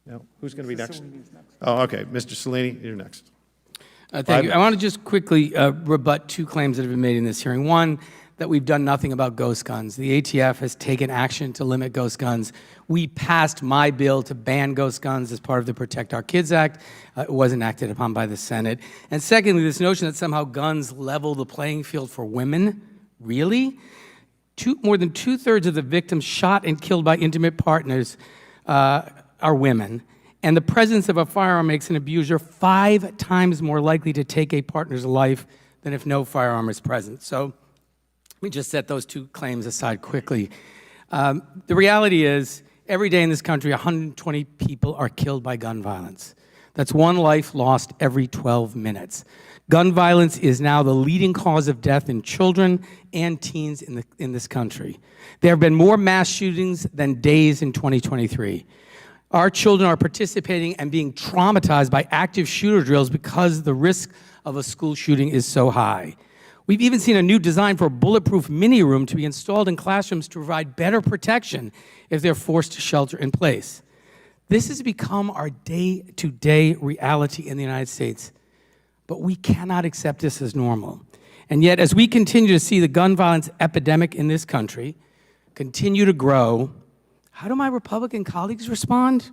No? Who's going to be next? Oh, okay. Mr. Cellini, you're next. Thank you. I want to just quickly rebut two claims that have been made in this hearing. One, that we've done nothing about ghost guns. The ATF has taken action to limit ghost guns. We passed my bill to ban ghost guns as part of the Protect Our Kids Act. It wasn't acted upon by the Senate. And secondly, this notion that somehow guns level the playing field for women, really? More than two-thirds of the victims shot and killed by intimate partners are women. And the presence of a firearm makes an abuser 5 times more likely to take a partner's life than if no firearm is present. So let me just set those two claims aside quickly. The reality is, every day in this country, 120 people are killed by gun violence. That's one life lost every 12 minutes. Gun violence is now the leading cause of death in children and teens in this country. There have been more mass shootings than days in 2023. Our children are participating and being traumatized by active shooter drills because the risk of a school shooting is so high. We've even seen a new design for a bulletproof mini room to be installed in classrooms to provide better protection if they're forced to shelter in place. This has become our day-to-day reality in the United States, but we cannot accept this as normal. And yet, as we continue to see the gun violence epidemic in this country continue to grow, how do my Republican colleagues respond?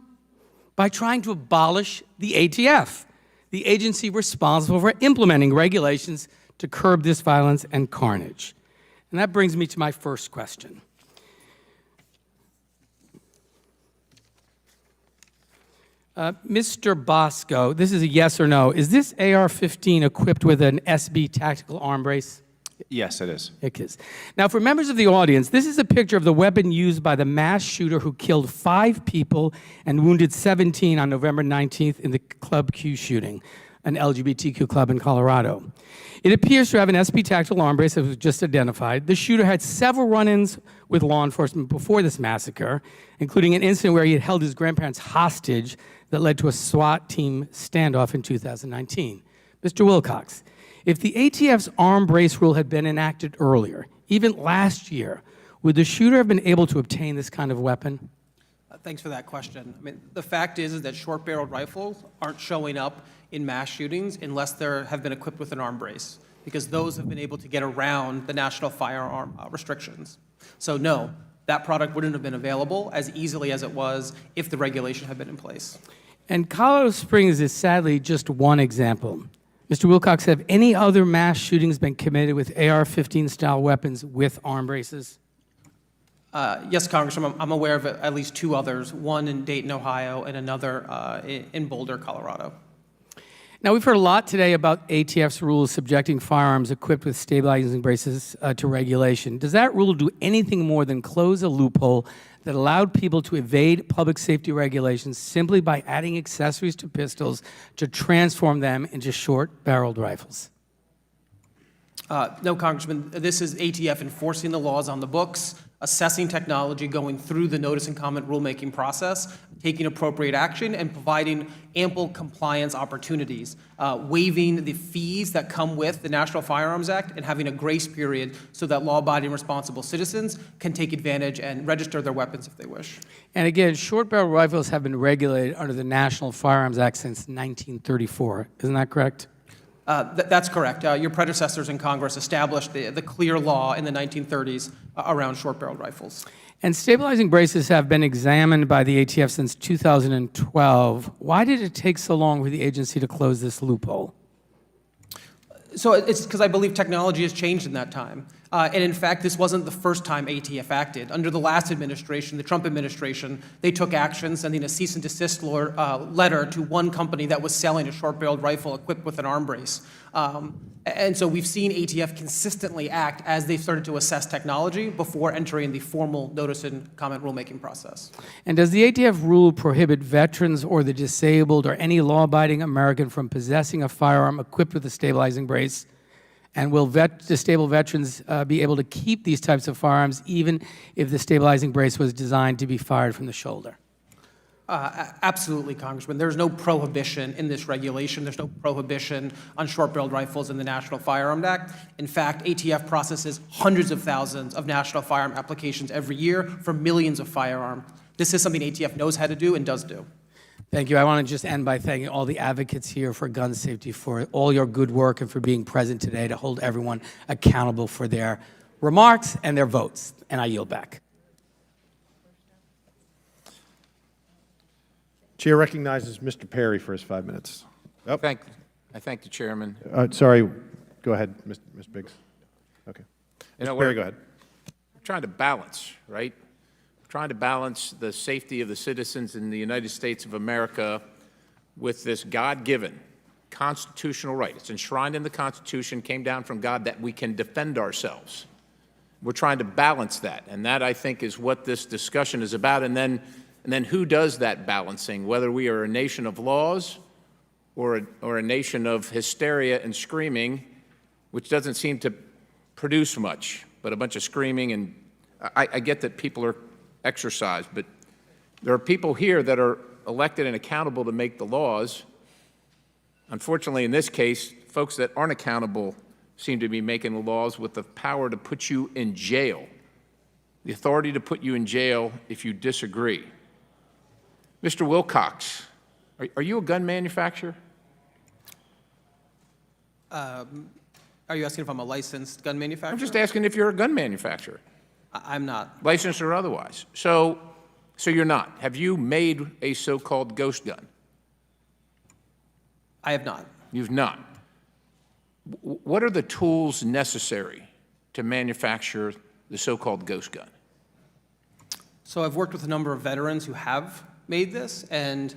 By trying to abolish the ATF, the agency responsible for implementing regulations to curb this violence and carnage. And that brings me to my first question. Mr. Bosco, this is a yes or no. Is this AR-15 equipped with an SB tactical arm brace? Yes, it is. It is. Now, for members of the audience, this is a picture of the weapon used by the mass shooter who killed 5 people and wounded 17 on November 19th in the Club Q shooting, an LGBTQ club in Colorado. It appears to have an SB tactical arm brace that was just identified. The shooter had several run-ins with law enforcement before this massacre, including an incident where he had held his grandparents hostage that led to a SWAT team standoff in 2019. Mr. Wilcox, if the ATF's arm brace rule had been enacted earlier, even last year, would the shooter have been able to obtain this kind of weapon? Thanks for that question. I mean, the fact is that short-barreled rifles aren't showing up in mass shootings unless they have been equipped with an arm brace, because those have been able to get around the national firearm restrictions. So no, that product wouldn't have been available as easily as it was if the regulation had been in place. And Colorado Springs is sadly just one example. Mr. Wilcox, have any other mass shootings been committed with AR-15 style weapons with arm braces? Yes, Congressman, I'm aware of at least 2 others, one in Dayton, Ohio, and another in Boulder, Colorado. Now, we've heard a lot today about ATF's rules subjecting firearms equipped with stabilizing braces to regulation. Does that rule do anything more than close a loophole that allowed people to evade public safety regulations simply by adding accessories to pistols to transform them into short-barreled rifles? No, Congressman, this is ATF enforcing the laws on the books, assessing technology, going through the notice and comment rulemaking process, taking appropriate action, and providing ample compliance opportunities, waiving the fees that come with the National Firearms Act, and having a grace period so that law-abiding responsible citizens can take advantage and register their weapons if they wish. And again, short-barrel rifles have been regulated under the National Firearms Act since 1934. Isn't that correct? That's correct. Your predecessors in Congress established the clear law in the 1930s around short-barreled rifles. And stabilizing braces have been examined by the ATF since 2012. Why did it take so long for the agency to close this loophole? So it's because I believe technology has changed in that time. And in fact, this wasn't the first time ATF acted. Under the last administration, the Trump administration, they took action, sending a cease and desist letter to one company that was selling a short-barreled rifle equipped with an arm brace. And so we've seen ATF consistently act as they've started to assess technology before entering the formal notice and comment rulemaking process. And does the ATF rule prohibit veterans or the disabled or any law-abiding American from possessing a firearm equipped with a stabilizing brace? And will disabled veterans be able to keep these types of firearms even if the stabilizing brace was designed to be fired from the shoulder? Absolutely, Congressman. There's no prohibition in this regulation. There's no prohibition on short-barreled rifles in the National Firearms Act. In fact, ATF processes hundreds of thousands of national firearm applications every year for millions of firearms. This is something ATF knows how to do and does do. Thank you. I want to just end by thanking all the advocates here for gun safety for all your good work and for being present today to hold everyone accountable for their remarks and their votes. And I yield back. Chair recognizes Mr. Perry for his 5 minutes. Oh, I thank the chairman. sorry. Go ahead, Ms. Biggs. Okay. Mr. Perry, go ahead. We're trying to balance, right? We're trying to balance the safety of the citizens in the United States of America with this God-given constitutional right. It's enshrined in the Constitution, came down from God, that we can defend ourselves. We're trying to balance that, and that, I think, is what this discussion is about. And then who does that balancing, whether we are a nation of laws or a nation of hysteria and screaming, which doesn't seem to produce much, but a bunch of screaming. And I get that people are exercised, but there are people here that are elected and accountable to make the laws. Unfortunately, in this case, folks that aren't accountable seem to be making the laws with the power to put you in jail, the authority to put you in jail if you disagree. Mr. Wilcox, are you a gun manufacturer? Are you asking if I'm a licensed gun manufacturer? I'm just asking if you're a gun manufacturer, I'm not. licensed or otherwise. So you're not. Have you made a so-called ghost gun? I have not. You've not. What are the tools necessary to manufacture the so-called ghost gun? So I've worked with a number of veterans who have made this, and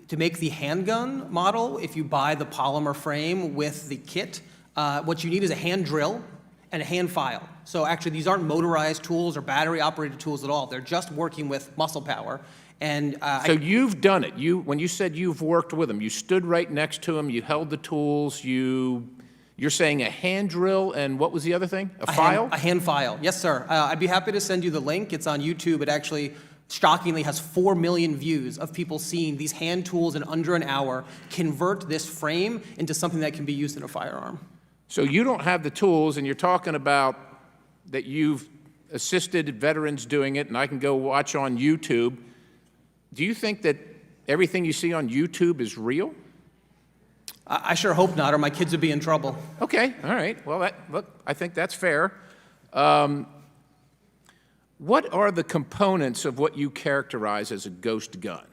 to make the handgun model, if you buy the polymer frame with the kit, what you need is a hand drill and a hand file. So actually, these aren't motorized tools or battery-operated tools at all. They're just working with muscle power. And so you've done it. When you said you've worked with them, you stood right next to them, you held the tools, you're saying a hand drill, and what was the other thing? A file? A hand file, yes, sir. I'd be happy to send you the link. It's on YouTube. It actually, shockingly, has 4 million views of people seeing these hand tools in under an hour convert this frame into something that can be used in a firearm. So you don't have the tools, and you're talking about that you've assisted veterans doing it, and I can go watch on YouTube. Do you think that everything you see on YouTube is real? I sure hope not, or my kids would be in trouble. Okay, all right. Well, look, I think that's fair. What are the components of what you characterize as a ghost gun?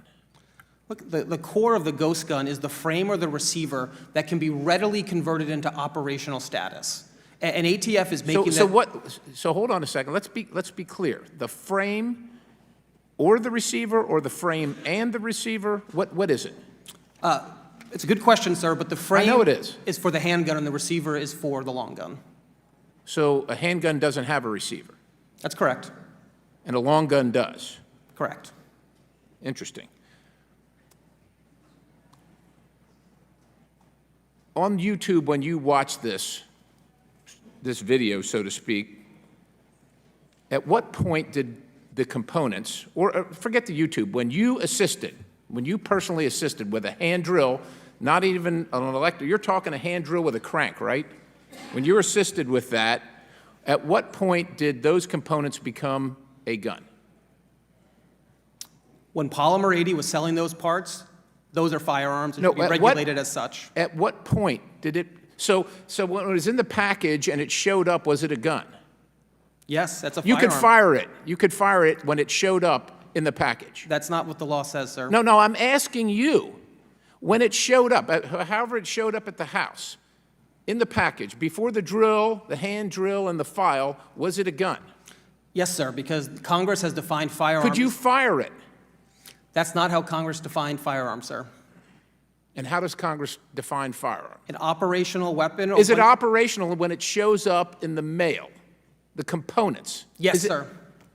Look, the core of the ghost gun is the frame or the receiver that can be readily converted into operational status. And ATF is making So hold on a second. Let's be clear. The frame or the receiver, or the frame and the receiver? What is it? It's a good question, sir, but the frame I know it is for the handgun and the receiver is for the long gun. So a handgun doesn't have a receiver? That's correct. And a long gun does? Correct. Interesting. On YouTube, when you watch this video, so to speak, at what point did the components, or forget the YouTube, when you personally assisted with a hand drill, not even an electric, you're talking a hand drill with a crank, right? When you were assisted with that, at what point did those components become a gun? When Polymer 80 was selling those parts, those are firearms and should be regulated as such. At what point did it, so when it was in the package and it showed up, was it a gun? Yes, that's a You firearm. could fire it. You could fire it when it showed up in the package. That's not what the law says, sir. No, I'm asking you. When it showed up, however it showed up at the house, in the package, before the drill, the hand drill, and the file, was it a gun? Yes, sir, because Congress has defined firearms. Could you fire it? That's not how Congress defined firearms, sir. And how does Congress define firearm? An operational weapon. Is it operational when it shows up in the mail, the components? Yes, sir.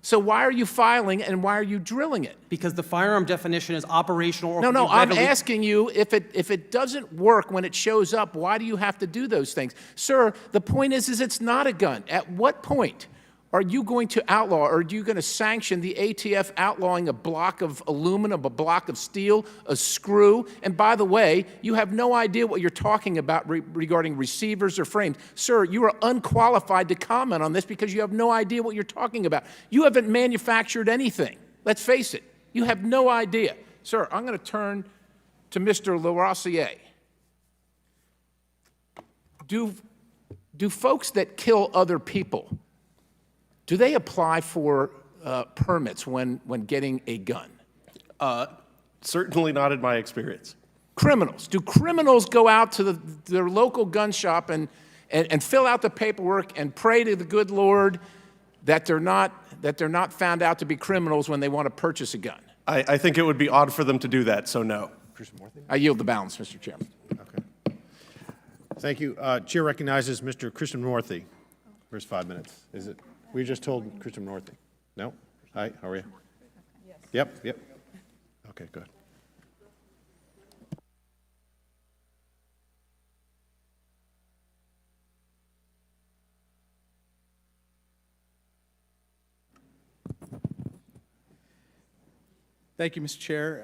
So why are you filing and why are you drilling it? Because the firearm definition is operational. Or No, I'm asking you, if it doesn't work when it shows up, why do you have to do those things? Sir, the point is it's not a gun. At what point are you going to outlaw, or are you going to sanction the ATF outlawing a block of aluminum, a block of steel, a screw? And by the way, you have no idea what you're talking about regarding receivers or frames. Sir, you are unqualified to comment on this because you have no idea what you're talking about. You haven't manufactured anything. Let's face it. You have no idea. Sir, I'm going to turn to Mr. LaRosiere. Do folks that kill other people, do they apply for permits when getting a gun? Certainly not in my experience. Criminals. Do criminals go out to their local gun shop and fill out the paperwork and pray to the good Lord that they're not found out to be criminals when they want to purchase a gun? I think it would be odd for them to do that, so no. I yield the balance, Mr. Chairman. Okay. Thank you. Chair recognizes Mr. Krishnamurthy for his 5 minutes. Is it? We just told Krishnamurthy. No? Hi, how are you? Yes. Yep. Okay, good. Thank you, Mr. Chair.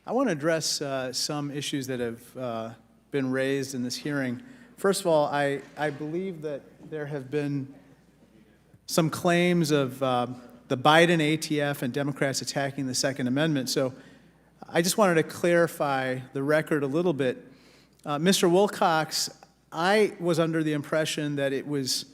I want to address some issues that have been raised in this hearing. First of all, I believe that there have been some claims of the Biden ATF and Democrats attacking the Second Amendment. So I just wanted to clarify the record a little bit. Mr. Wilcox, I was under the impression that it was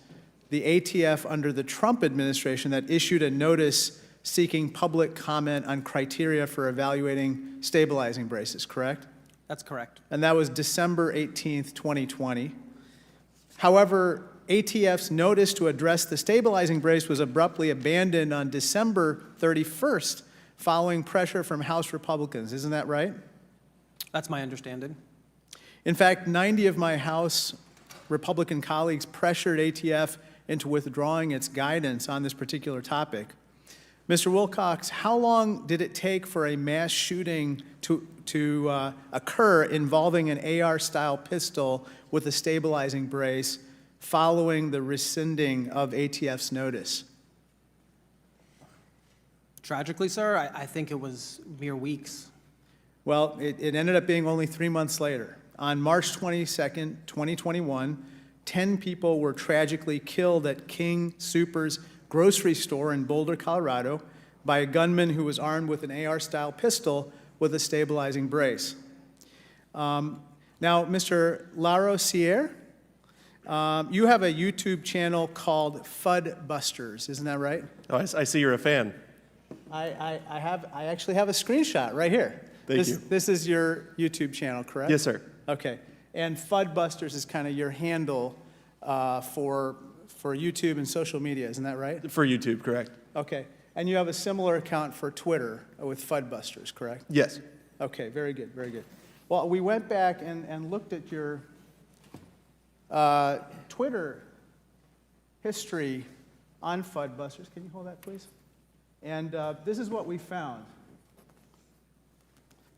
the ATF under the Trump administration that issued a notice seeking public comment on criteria for evaluating stabilizing braces, correct? That's correct. And that was December 18th, 2020. However, ATF's notice to address the stabilizing brace was abruptly abandoned on December 31st following pressure from House Republicans. Isn't that right? That's my understanding. In fact, 90 of my House Republican colleagues pressured ATF into withdrawing its guidance on this particular topic. Mr. Wilcox, how long did it take for a mass shooting to occur involving an AR-style pistol with a stabilizing brace following the rescinding of ATF's notice? Tragically, sir, I think it was mere weeks. Well, it ended up being only 3 months later. On March 22nd, 2021, 10 people were tragically killed at King Soopers grocery store in Boulder, Colorado, by a gunman who was armed with an AR-style pistol with a stabilizing brace. Now, Mr. LaRosiere, you have a YouTube channel called FUD Busters, isn't that right? Oh, I see you're a fan. I actually have a screenshot right here. Thank you. This is your YouTube channel, correct? Yes, sir. Okay. And FUD Busters is kind of your handle for YouTube and social media, isn't that right? For YouTube, correct? Okay. And you have a similar account for Twitter with FUDbusters, correct? Yes. Okay, very good, very good. Well, we went back and looked at your Twitter history on FUDbusters. Can you hold that, please? And this is what we found.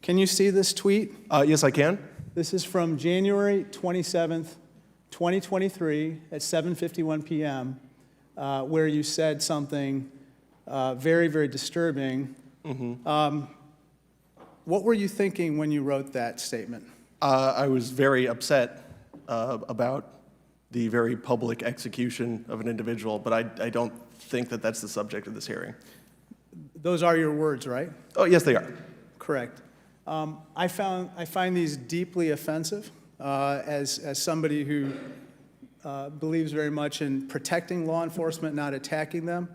Can you see this tweet? Yes, I can. This is from January 27th, 2023 at 7:51 p.m., where you said something very, very disturbing. Mm-hmm. What were you thinking when you wrote that statement? I was very upset about the very public execution of an individual, but I don't think that that's the subject of this hearing. Those are your words, right? Oh, yes, they are. Correct. I find these deeply offensive as somebody who believes very much in protecting law enforcement, not attacking them.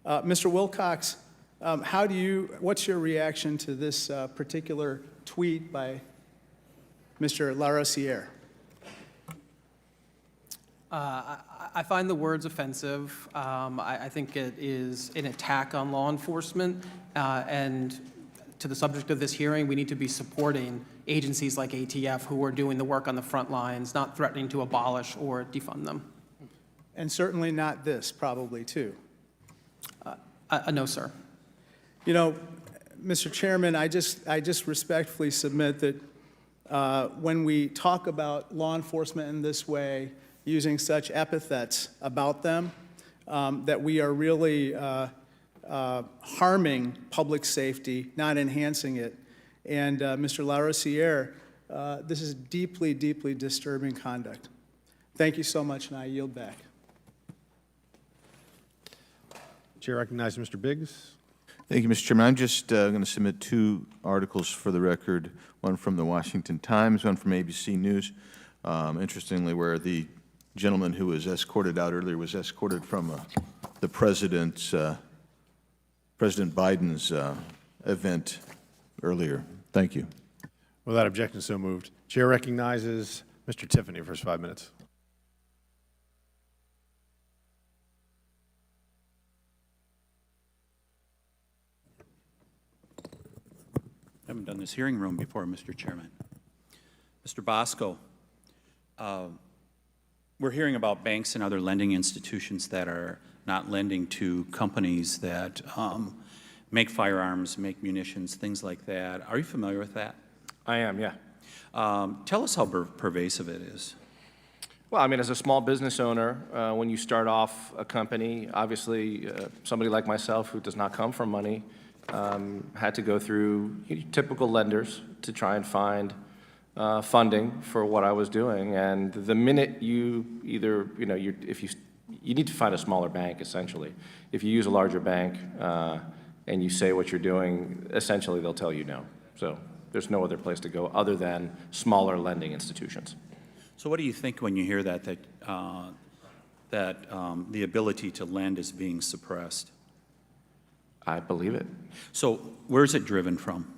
Mr. Wilcox, what's your reaction to this particular tweet by Mr. LaRosiere? I find the words offensive. I think it is an attack on law enforcement, and to the subject of this hearing, we need to be supporting agencies like ATF who are doing the work on the front lines, not threatening to abolish or defund them. And certainly not this, probably, too. No, sir. You know, Mr. Chairman, I just respectfully submit that when we talk about law enforcement in this way, using such epithets about them, that we are really harming public safety, not enhancing it. And Mr. LaRosiere, this is deeply, deeply disturbing conduct. Thank you so much, and I yield back. Chair recognizes Mr. Biggs. Thank you, Mr. Chairman. I'm just going to submit 2 articles for the record, one from the Washington Times, one from ABC News. Interestingly, where the gentleman who was escorted out earlier was escorted from the President Biden's event earlier. Thank you. Without objection, so moved. Chair recognizes Mr. Tiffany for his 5 minutes. I haven't done this hearing room before, Mr. Chairman. Mr. Bosco, we're hearing about banks and other lending institutions that are not lending to companies that make firearms, make munitions, things like that. Are you familiar with that? I am, yeah. Tell us how pervasive it is. Well, I mean, as a small business owner, when you start off a company, obviously somebody like myself who does not come from money had to go through typical lenders to try and find funding for what I was doing. And the minute you either, you need to find a smaller bank, essentially. If you use a larger bank and you say what you're doing, essentially they'll tell you no. So there's no other place to go other than smaller lending institutions. So what do you think when you hear that the ability to lend is being suppressed? I believe it. So where's it driven from?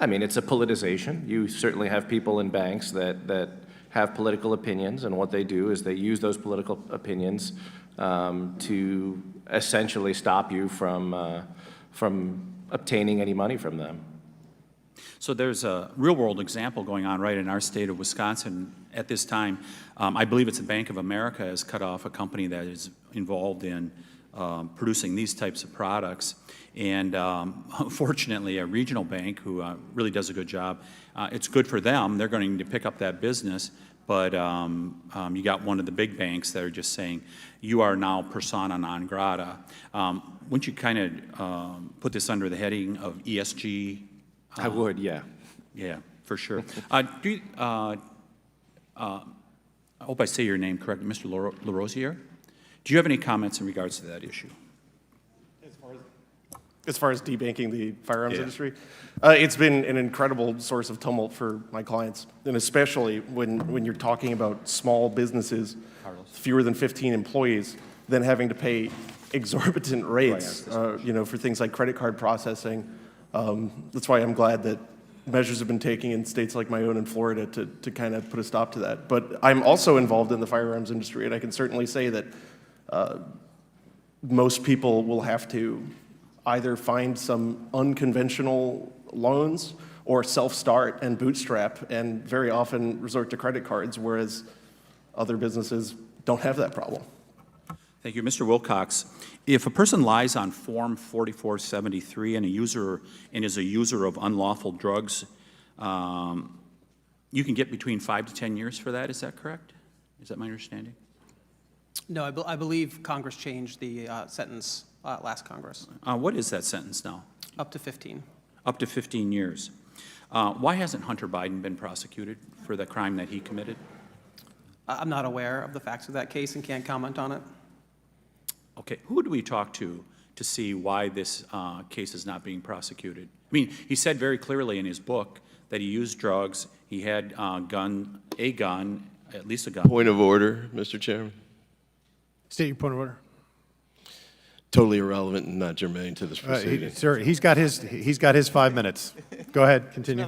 I mean, it's a politicization. You certainly have people in banks that have political opinions, and what they do is they use those political opinions to essentially stop you from obtaining any money from them. So there's a real-world example going on right in our state of Wisconsin at this time. I believe it's the Bank of America has cut off a company that is involved in producing these types of products. And fortunately, a regional bank who really does a good job, it's good for them. They're going to pick up that business. But you got one of the big banks that are just saying, you are now persona non grata. Wouldn't you kind of put this under the heading of ESG? I would, yeah. Yeah, for sure. I hope I say your name correctly, Mr. LaRosiere. Do you have any comments in regards to that issue? As far as debanking the firearms industry, it's been an incredible source of tumult for my clients, and especially when you're talking about small businesses, fewer than 15 employees, then having to pay exorbitant rates, for things like credit card processing. That's why I'm glad that measures have been taken in states like my own in Florida to kind of put a stop to that. But I'm also involved in the firearms industry, and I can certainly say that most people will have to either find some unconventional loans or self-start and bootstrap, and very often resort to credit cards, whereas other businesses don't have that problem. Thank you. Mr. Wilcox, if a person lies on Form 4473 and is a user of unlawful drugs, you can get between 5 to 10 years for that. Is that correct? Is that my understanding? No, I believe Congress changed the sentence last Congress. What is that sentence now? Up to 15. Up to 15 years. Why hasn't Hunter Biden been prosecuted for the crime that he committed? I'm not aware of the facts of that case and can't comment on it. Okay, who do we talk to see why this case is not being prosecuted? I mean, he said very clearly in his book that he used drugs, he had a gun, at least a gun. Point of order, Mr. Chairman. State your point of order. Totally irrelevant and not germane to this proceeding. Sir, he's got his 5 minutes. Go ahead, continue.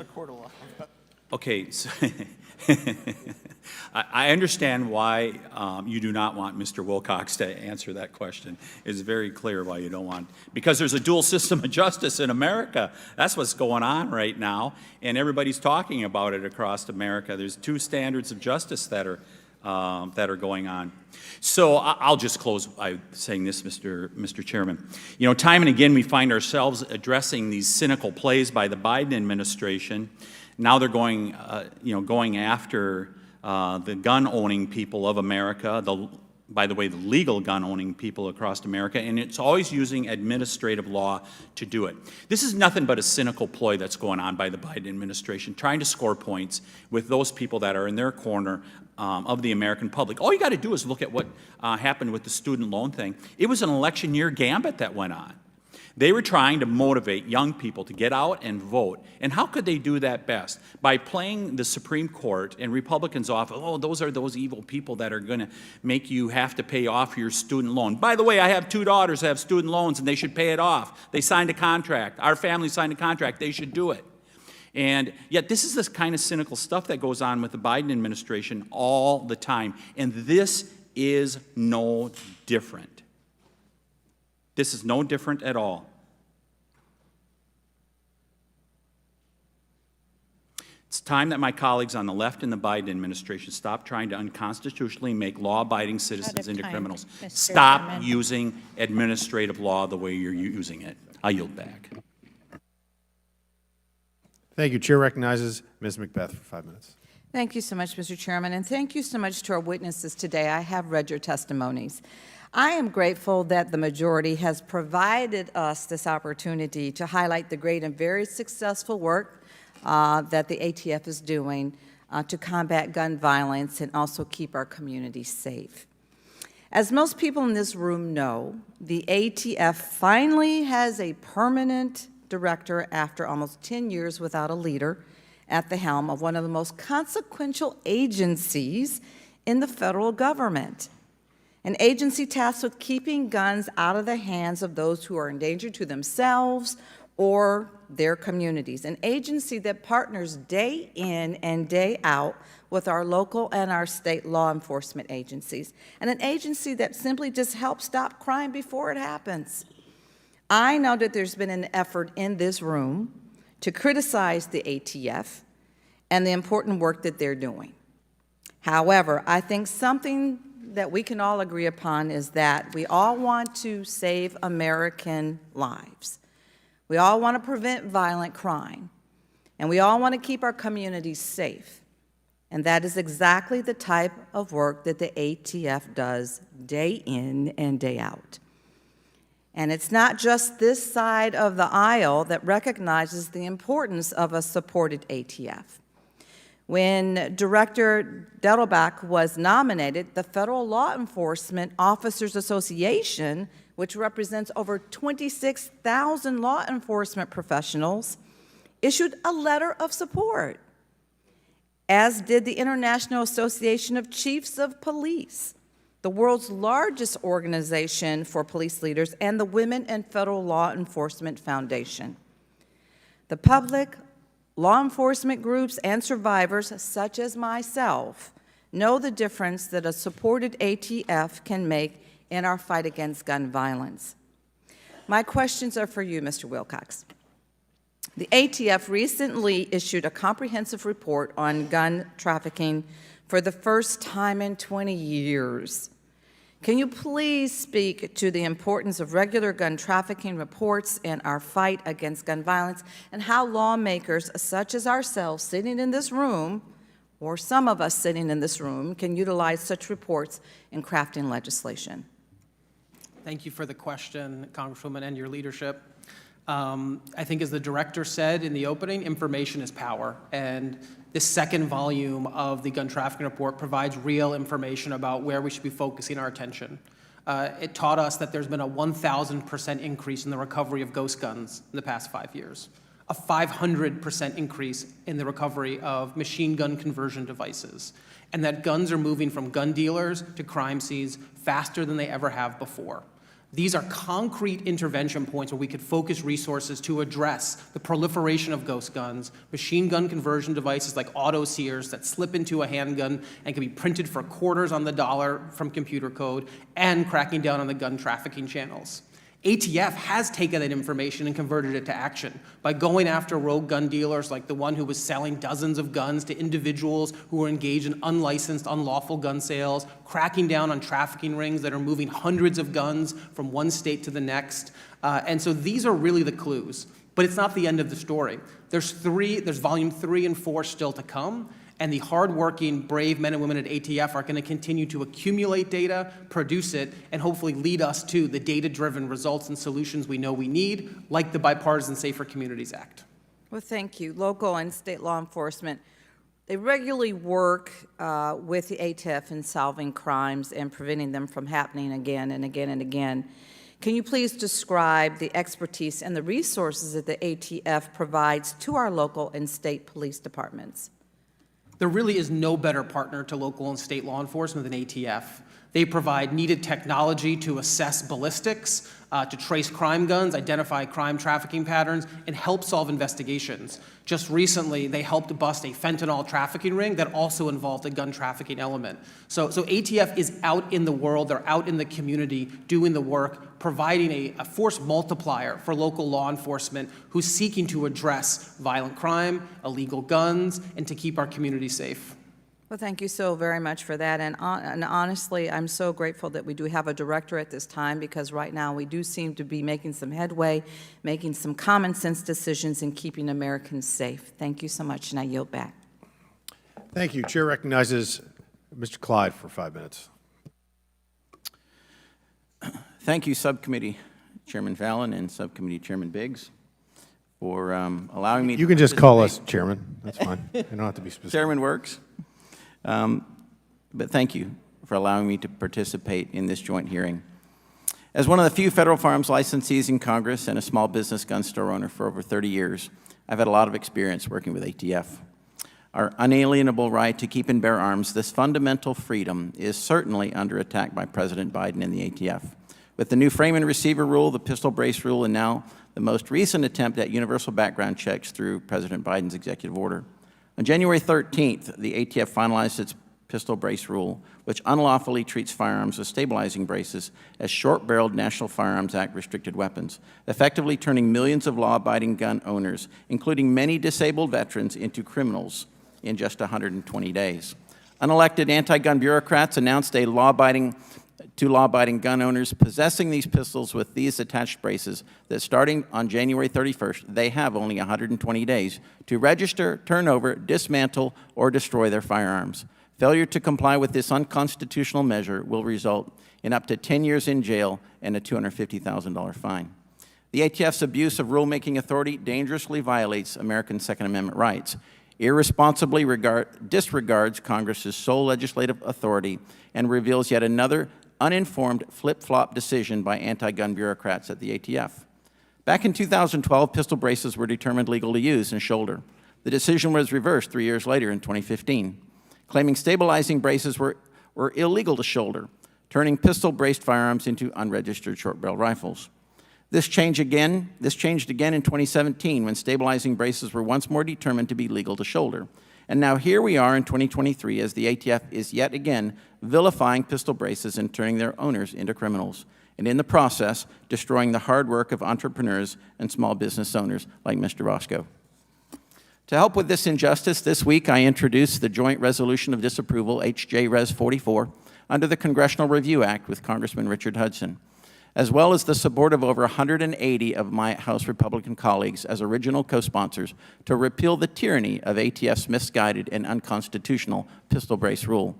Okay, so I understand why you do not want Mr. Wilcox to answer that question. It's very clear why you don't want, because there's a dual system of justice in America. That's what's going on right now, and everybody's talking about it across America. There's 2 standards of justice that are going on. So I'll just close by saying this, Mr. Chairman. You know, time and again we find ourselves addressing these cynical plays by the Biden administration. Now they're going after the gun-owning people of America, by the way, the legal gun-owning people across America, and it's always using administrative law to do it. This is nothing but a cynical ploy that's going on by the Biden administration, trying to score points with those people that are in their corner of the American public. All you got to do is look at what happened with the student loan thing. It was an election year gambit that went on. They were trying to motivate young people to get out and vote. And how could they do that best? By playing the Supreme Court and Republicans off, oh, those are those evil people that are going to make you have to pay off your student loan. By the way, I have 2 daughters that have student loans, and they should pay it off. They signed a contract. Our family signed a contract. They should do it. And yet this is this kind of cynical stuff that goes on with the Biden administration all the time. And this is no different. This is no different at all. It's time that my colleagues on the left in the Biden administration stop trying to unconstitutionally make law-abiding citizens into criminals. Stop using administrative law the way you're using it. I yield back. Thank you. Chair recognizes Ms. Macbeth for 5 minutes. Thank you so much, Mr. Chairman, and thank you so much to our witnesses today. I have read your testimonies. I am grateful that the majority has provided us this opportunity to highlight the great and very successful work that the ATF is doing to combat gun violence and also keep our communities safe. As most people in this room know, the ATF finally has a permanent director after almost 10 years without a leader at the helm of one of the most consequential agencies in the federal government. An agency tasked with keeping guns out of the hands of those who are in danger to themselves or their communities. An agency that partners day in and day out with our local and our state law enforcement agencies. And an agency that simply just helps stop crime before it happens. I know that there's been an effort in this room to criticize the ATF and the important work that they're doing. However, I think something that we can all agree upon is that we all want to save American lives. We all want to prevent violent crime, and we all want to keep our communities safe. And that is exactly the type of work that the ATF does day in and day out. And it's not just this side of the aisle that recognizes the importance of a supported ATF. When Director Debanking was nominated, the Federal Law Enforcement Officers Association, which represents over 26,000 law enforcement professionals, issued a letter of support, as did the International Association of Chiefs of Police, the world's largest organization for police leaders, and the Women in Federal Law Enforcement Foundation. The public, law enforcement groups, and survivors, such as myself, know the difference that a supported ATF can make in our fight against gun violence. My questions are for you, Mr. Wilcox. The ATF recently issued a comprehensive report on gun trafficking for the first time in 20 years. Can you please speak to the importance of regular gun trafficking reports in our fight against gun violence, and how lawmakers such as ourselves sitting in this room, or some of us sitting in this room, can utilize such reports in crafting legislation? Thank you for the question, Congresswoman, and your leadership. I think as the director said in the opening, information is power. And this second volume of the gun trafficking report provides real information about where we should be focusing our attention. It taught us that there's been a 1,000% increase in the recovery of ghost guns in the past 5 years, a 500% increase in the recovery of machine gun conversion devices, and that guns are moving from gun dealers to crime scenes faster than they ever have before. These are concrete intervention points where we could focus resources to address the proliferation of ghost guns, machine gun conversion devices like auto sears that slip into a handgun and can be printed for quarters on the dollar from computer code, and cracking down on the gun trafficking channels. ATF has taken that information and converted it to action by going after rogue gun dealers like the one who was selling dozens of guns to individuals who were engaged in unlicensed, unlawful gun sales, cracking down on trafficking rings that are moving hundreds of guns from one state to the next. And so these are really the clues. But it's not the end of the story. There's volume 3 and 4 still to come. And the hardworking, brave men and women at ATF are going to continue to accumulate data, produce it, and hopefully lead us to the data-driven results and solutions we know we need, like the Bipartisan Safer Communities Act. Well, thank you. Local and state law enforcement, they regularly work with the ATF in solving crimes and preventing them from happening again and again and again. Can you please describe the expertise and the resources that the ATF provides to our local and state police departments? There really is no better partner to local and state law enforcement than ATF. They provide needed technology to assess ballistics, to trace crime guns, identify crime trafficking patterns, and help solve investigations. Just recently, they helped bust a fentanyl trafficking ring that also involved a gun trafficking element. So ATF is out in the world, they're out in the community doing the work, providing a force multiplier for local law enforcement who's seeking to address violent crime, illegal guns, and to keep our community safe. Well, thank you so very much for that. And honestly, I'm so grateful that we do have a director at this time, because right now we do seem to be making some headway, making some common sense decisions in keeping Americans safe. Thank you so much, and I yield back. Thank you. Chair recognizes Mr. Clyde for 5 minutes. Thank you, Subcommittee Chairman Fallon and Subcommittee Chairman Biggs, for allowing me to You can just call us Chairman. That's fine. You don't have to be specific. Chairman works. But thank you for allowing me to participate in this joint hearing. As one of the few federal firearms licensees in Congress and a small business gun store owner for over 30 years, I've had a lot of experience working with ATF. Our unalienable right to keep and bear arms, this fundamental freedom, is certainly under attack by President Biden and the ATF. With the new frame and receiver rule, the pistol brace rule, and now the most recent attempt at universal background checks through President Biden's executive order. On January 13th, the ATF finalized its pistol brace rule, which unlawfully treats firearms with stabilizing braces as short-barreled National Firearms Act restricted weapons, effectively turning millions of law-abiding gun owners, including many disabled veterans, into criminals in just 120 days. Unelected anti-gun bureaucrats announced to law-abiding gun owners possessing these pistols with these attached braces that starting on January 31st, they have only 120 days to register, turn over, dismantle, or destroy their firearms. Failure to comply with this unconstitutional measure will result in up to 10 years in jail and a $250,000 fine. The ATF's abuse of rulemaking authority dangerously violates American Second Amendment rights, irresponsibly disregards Congress's sole legislative authority, and reveals yet another uninformed flip-flop decision by anti-gun bureaucrats at the ATF. Back in 2012, pistol braces were determined legal to use and shoulder. The decision was reversed 3 years later in 2015, claiming stabilizing braces were illegal to shoulder, turning pistol-braced firearms into unregistered short-barrel rifles. This changed again in 2017 when stabilizing braces were once more determined to be legal to shoulder. And now here we are in 2023 as the ATF is yet again vilifying pistol braces and turning their owners into criminals, and in the process, destroying the hard work of entrepreneurs and small business owners like Mr. Roscoe. To help with this injustice, this week I introduced the Joint Resolution of Disapproval, H.J. Res. 44, under the Congressional Review Act with Congressman Richard Hudson, as well as the support of over 180 of my House Republican colleagues as original co-sponsors to repeal the tyranny of ATF's misguided and unconstitutional pistol brace rule.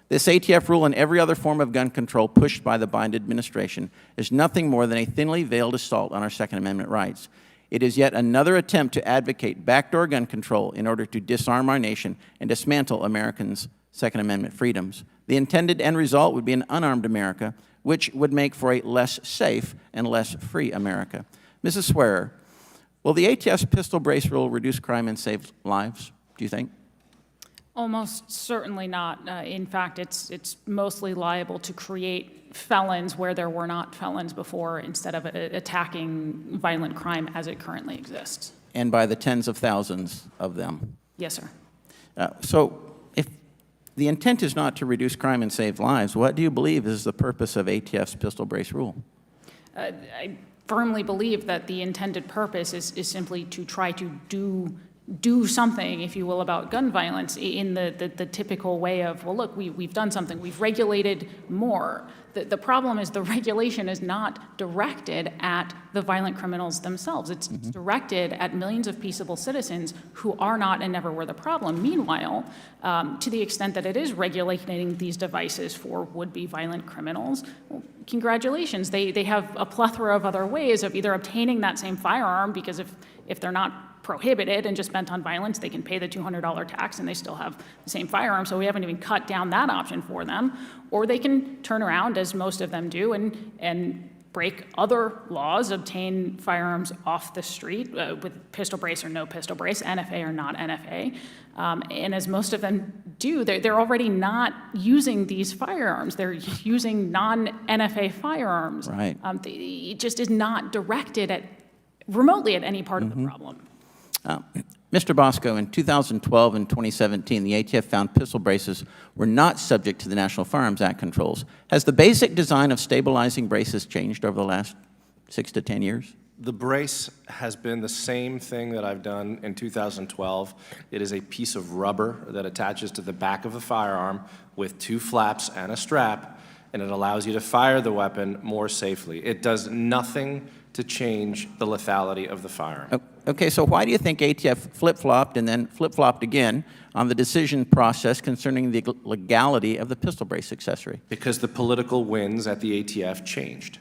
This ATF rule and every other form of gun control pushed by the Biden administration is nothing more than a thinly veiled assault on our Second Amendment rights. It is yet another attempt to advocate backdoor gun control in order to disarm our nation and dismantle Americans' Second Amendment freedoms. The intended end result would be an unarmed America, which would make for a less safe and less free America. Mrs. Swearer, will the ATF's pistol brace rule reduce crime and save lives, do you think? Almost certainly not. In fact, it's mostly liable to create felons where there were not felons before, instead of attacking violent crime as it currently exists. And by the tens of thousands of them. Yes, sir. So if the intent is not to reduce crime and save lives, what do you believe is the purpose of ATF's pistol brace rule? I firmly believe that the intended purpose is simply to try to do something, if you will, about gun violence in the typical way of, well, look, we've done something. We've regulated more. The problem is the regulation is not directed at the violent criminals themselves. It's directed at millions of peaceable citizens who are not and never were the problem. Meanwhile, to the extent that it is regulating these devices for would-be violent criminals, well, congratulations. They have a plethora of other ways of either obtaining that same firearm, because if they're not prohibited and just spent on violence, they can pay the $200 tax and they still have the same firearm, so we haven't even cut down that option for them. Or they can turn around, as most of them do, and break other laws, obtain firearms off the street with pistol brace or no pistol brace, NFA or not NFA. And as most of them do, they're already not using these firearms. They're using non-NFA firearms. Right. It just is not directed remotely at any part of the problem. Mr. Bosco, in 2012 and 2017, the ATF found pistol braces were not subject to the National Firearms Act controls. Has the basic design of stabilizing braces changed over the last 6 to 10 years? The brace has been the same thing that I've done in 2012. It is a piece of rubber that attaches to the back of the firearm with 2 flaps and a strap, and it allows you to fire the weapon more safely. It does nothing to change the lethality of the firearm. Okay, so why do you think ATF flip-flopped and then flip-flopped again on the decision process concerning the legality of the pistol brace accessory? Because the political winds at the ATF changed.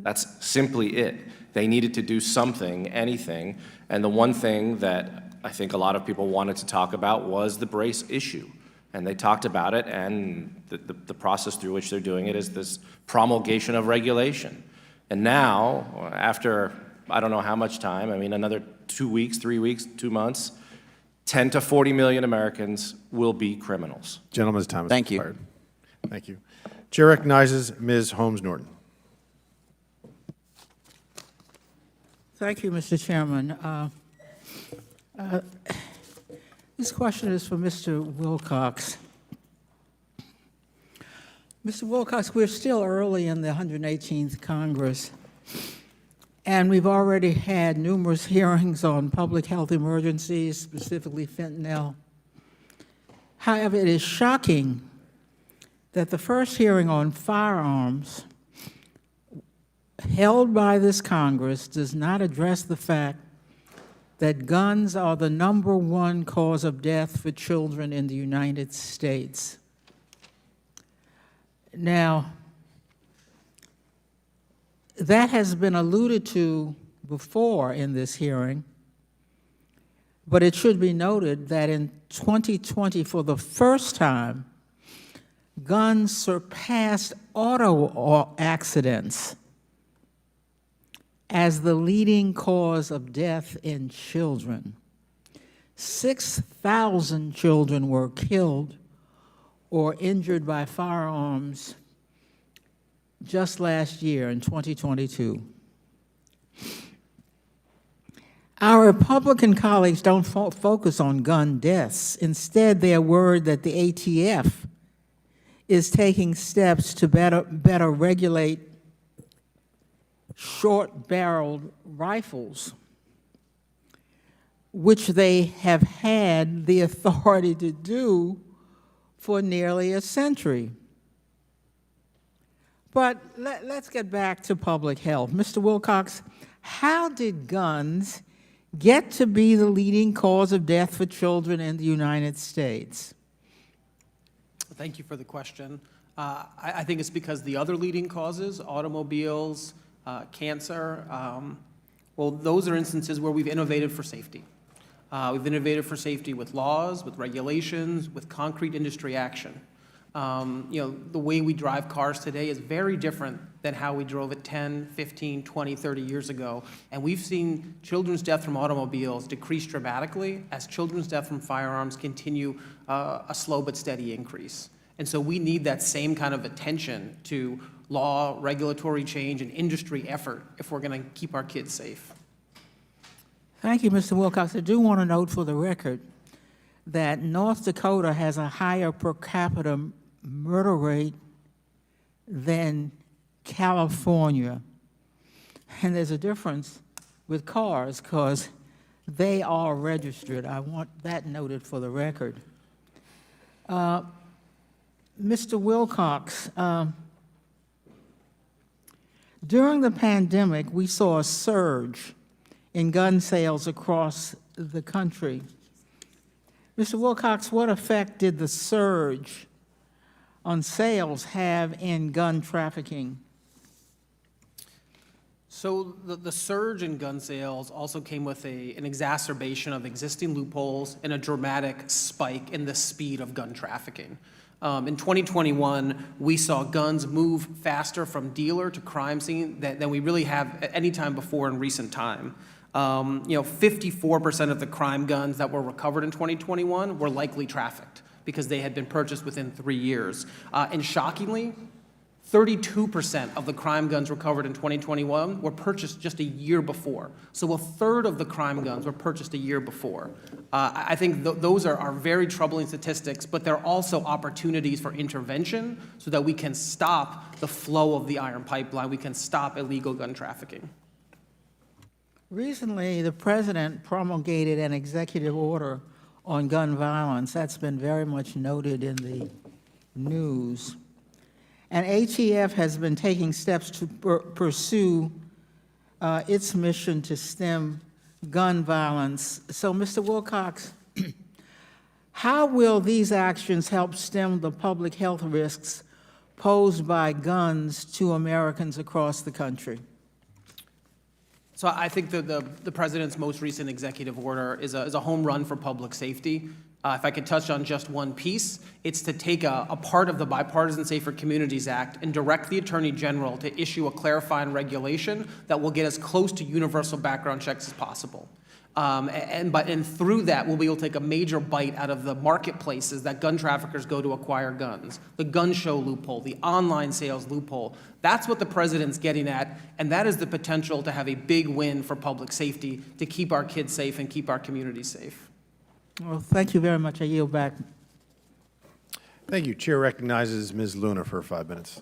That's simply it. They needed to do something, anything, and the one thing that I think a lot of people wanted to talk about was the brace issue. And they talked about it, and the process through which they're doing it is this promulgation of regulation. And now, after I don't know how much time, I mean another 2 weeks, 3 weeks, 2 months, 10 to 40 million Americans will be criminals. Gentleman's time is Thank you. expired. Thank you. Chair recognizes Ms. Holmes-Norton. Thank you, Mr. Chairman. This question is for Mr. Wilcox. Mr. Wilcox, we're still early in the 118th Congress, and we've already had numerous hearings on public health emergencies, specifically fentanyl. However, it is shocking that the first hearing on firearms held by this Congress does not address the fact that guns are the #1 cause of death for children in the United States. Now, that has been alluded to before in this hearing, but it should be noted that in 2020, for the first time, guns surpassed auto accidents as the leading cause of death in children. 6,000 children were killed or injured by firearms just last year in 2022. Our Republican colleagues don't focus on gun deaths. Instead, they are worried that the ATF is taking steps to better regulate short-barreled rifles, which they have had the authority to do for nearly a century. But let's get back to public health. Mr. Wilcox, how did guns get to be the leading cause of death for children in the United States? Thank you for the question. I think it's because the other leading causes, automobiles, cancer, well, those are instances where we've innovated for safety. We've innovated for safety with laws, with regulations, with concrete industry action. The way we drive cars today is very different than how we drove it 10, 15, 20, 30 years ago. And we've seen children's death from automobiles decrease dramatically as children's death from firearms continue a slow but steady increase. And so we need that same kind of attention to law, regulatory change, and industry effort if we're going to keep our kids safe. Thank you, Mr. Wilcox. I do want to note for the record that North Dakota has a higher per capita murder rate than California. And there's a difference with cars because they are registered. I want that noted for the record. Mr. Wilcox, during the pandemic, we saw a surge in gun sales across the country. Mr. Wilcox, what effect did the surge on sales have in gun trafficking? So the surge in gun sales also came with an exacerbation of existing loopholes and a dramatic spike in the speed of gun trafficking. In 2021, we saw guns move faster from dealer to crime scene than we really have at any time before in recent time. 54% of the crime guns that were recovered in 2021 were likely trafficked because they had been purchased within 3 years. And shockingly, 32% of the crime guns recovered in 2021 were purchased just a year before. So a third of the crime guns were purchased a year before. I think those are very troubling statistics, but they're also opportunities for intervention so that we can stop the flow of the iron pipeline, we can stop illegal gun trafficking. Recently, the president promulgated an executive order on gun violence. That's been very much noted in the news. And ATF has been taking steps to pursue its mission to stem gun violence. So, Mr. Wilcox, how will these actions help stem the public health risks posed by guns to Americans across the country? So I think the president's most recent executive order is a home run for public safety. If I could touch on just one piece, it's to take a part of the Bipartisan Safer Communities Act and direct the Attorney General to issue a clarifying regulation that will get as close to universal background checks as possible. And through that, we'll be able to take a major bite out of the marketplaces that gun traffickers go to acquire guns, the gun show loophole, the online sales loophole. That's what the president's getting at, and that is the potential to have a big win for public safety, to keep our kids safe and keep our communities safe. Well, thank you very much. I yield back. Thank you. Chair recognizes Ms. Luna for 5 minutes.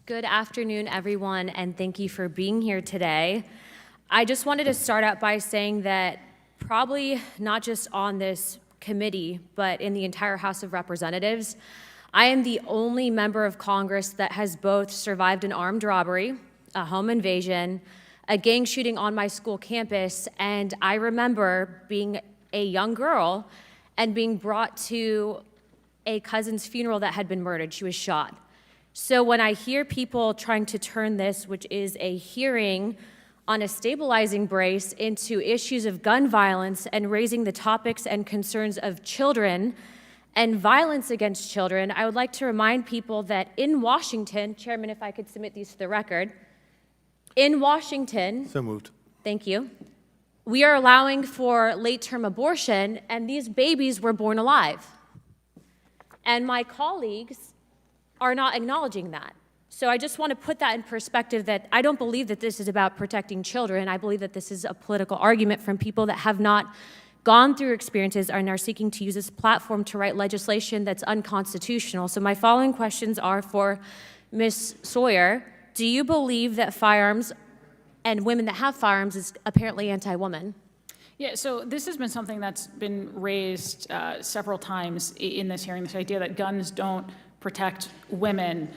Good afternoon, everyone, and thank you for being here today. I just wanted to start out by saying that probably not just on this committee, but in the entire House of Representatives, I am the only member of Congress that has both survived an armed robbery, a home invasion, a gang shooting on my school campus, and I remember being a young girl and being brought to a cousin's funeral that had been murdered. She was shot. So when I hear people trying to turn this, which is a hearing on a stabilizing brace, into issues of gun violence and raising the topics and concerns of children and violence against children, I would like to remind people that in Washington, Chairman, if I could submit these to the record, in Washington, So moved. thank you, we are allowing for late-term abortion, and these babies were born alive. And my colleagues are not acknowledging that. So I just want to put that in perspective, that I don't believe that this is about protecting children. I believe that this is a political argument from people that have not gone through experiences and are seeking to use this platform to write legislation that's unconstitutional. So my following questions are for Ms. Sawyer. Do you believe that firearms and women that have firearms is apparently anti-woman? Yeah, so this has been something that's been raised several times in this hearing, this idea that guns don't protect women.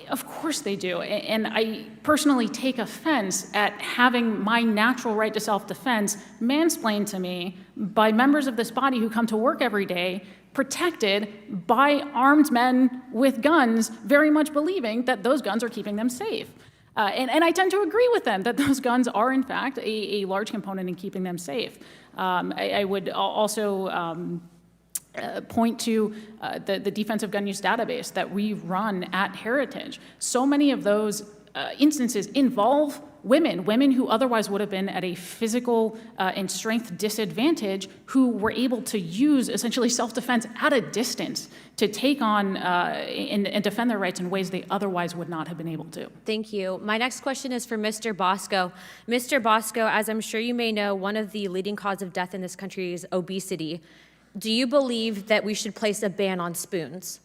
Of course they do. And I personally take offense at having my natural right to self-defense mansplained to me by members of this body who come to work every day protected by armed men with guns, very much believing that those guns are keeping them safe. And I tend to agree with them that those guns are, in fact, a large component in keeping them safe. I would also point to the defensive gun use database that we run at Heritage. So many of those instances involve women who otherwise would have been at a physical and strength disadvantage, who were able to use essentially self-defense at a distance to take on and defend their rights in ways they otherwise would not have been able to. Thank you. My next question is for Mr. Bosco. Mr. Bosco, as I'm sure you may know, one of the leading causes of death in this country is obesity. Do you believe that we should place a ban on spoons?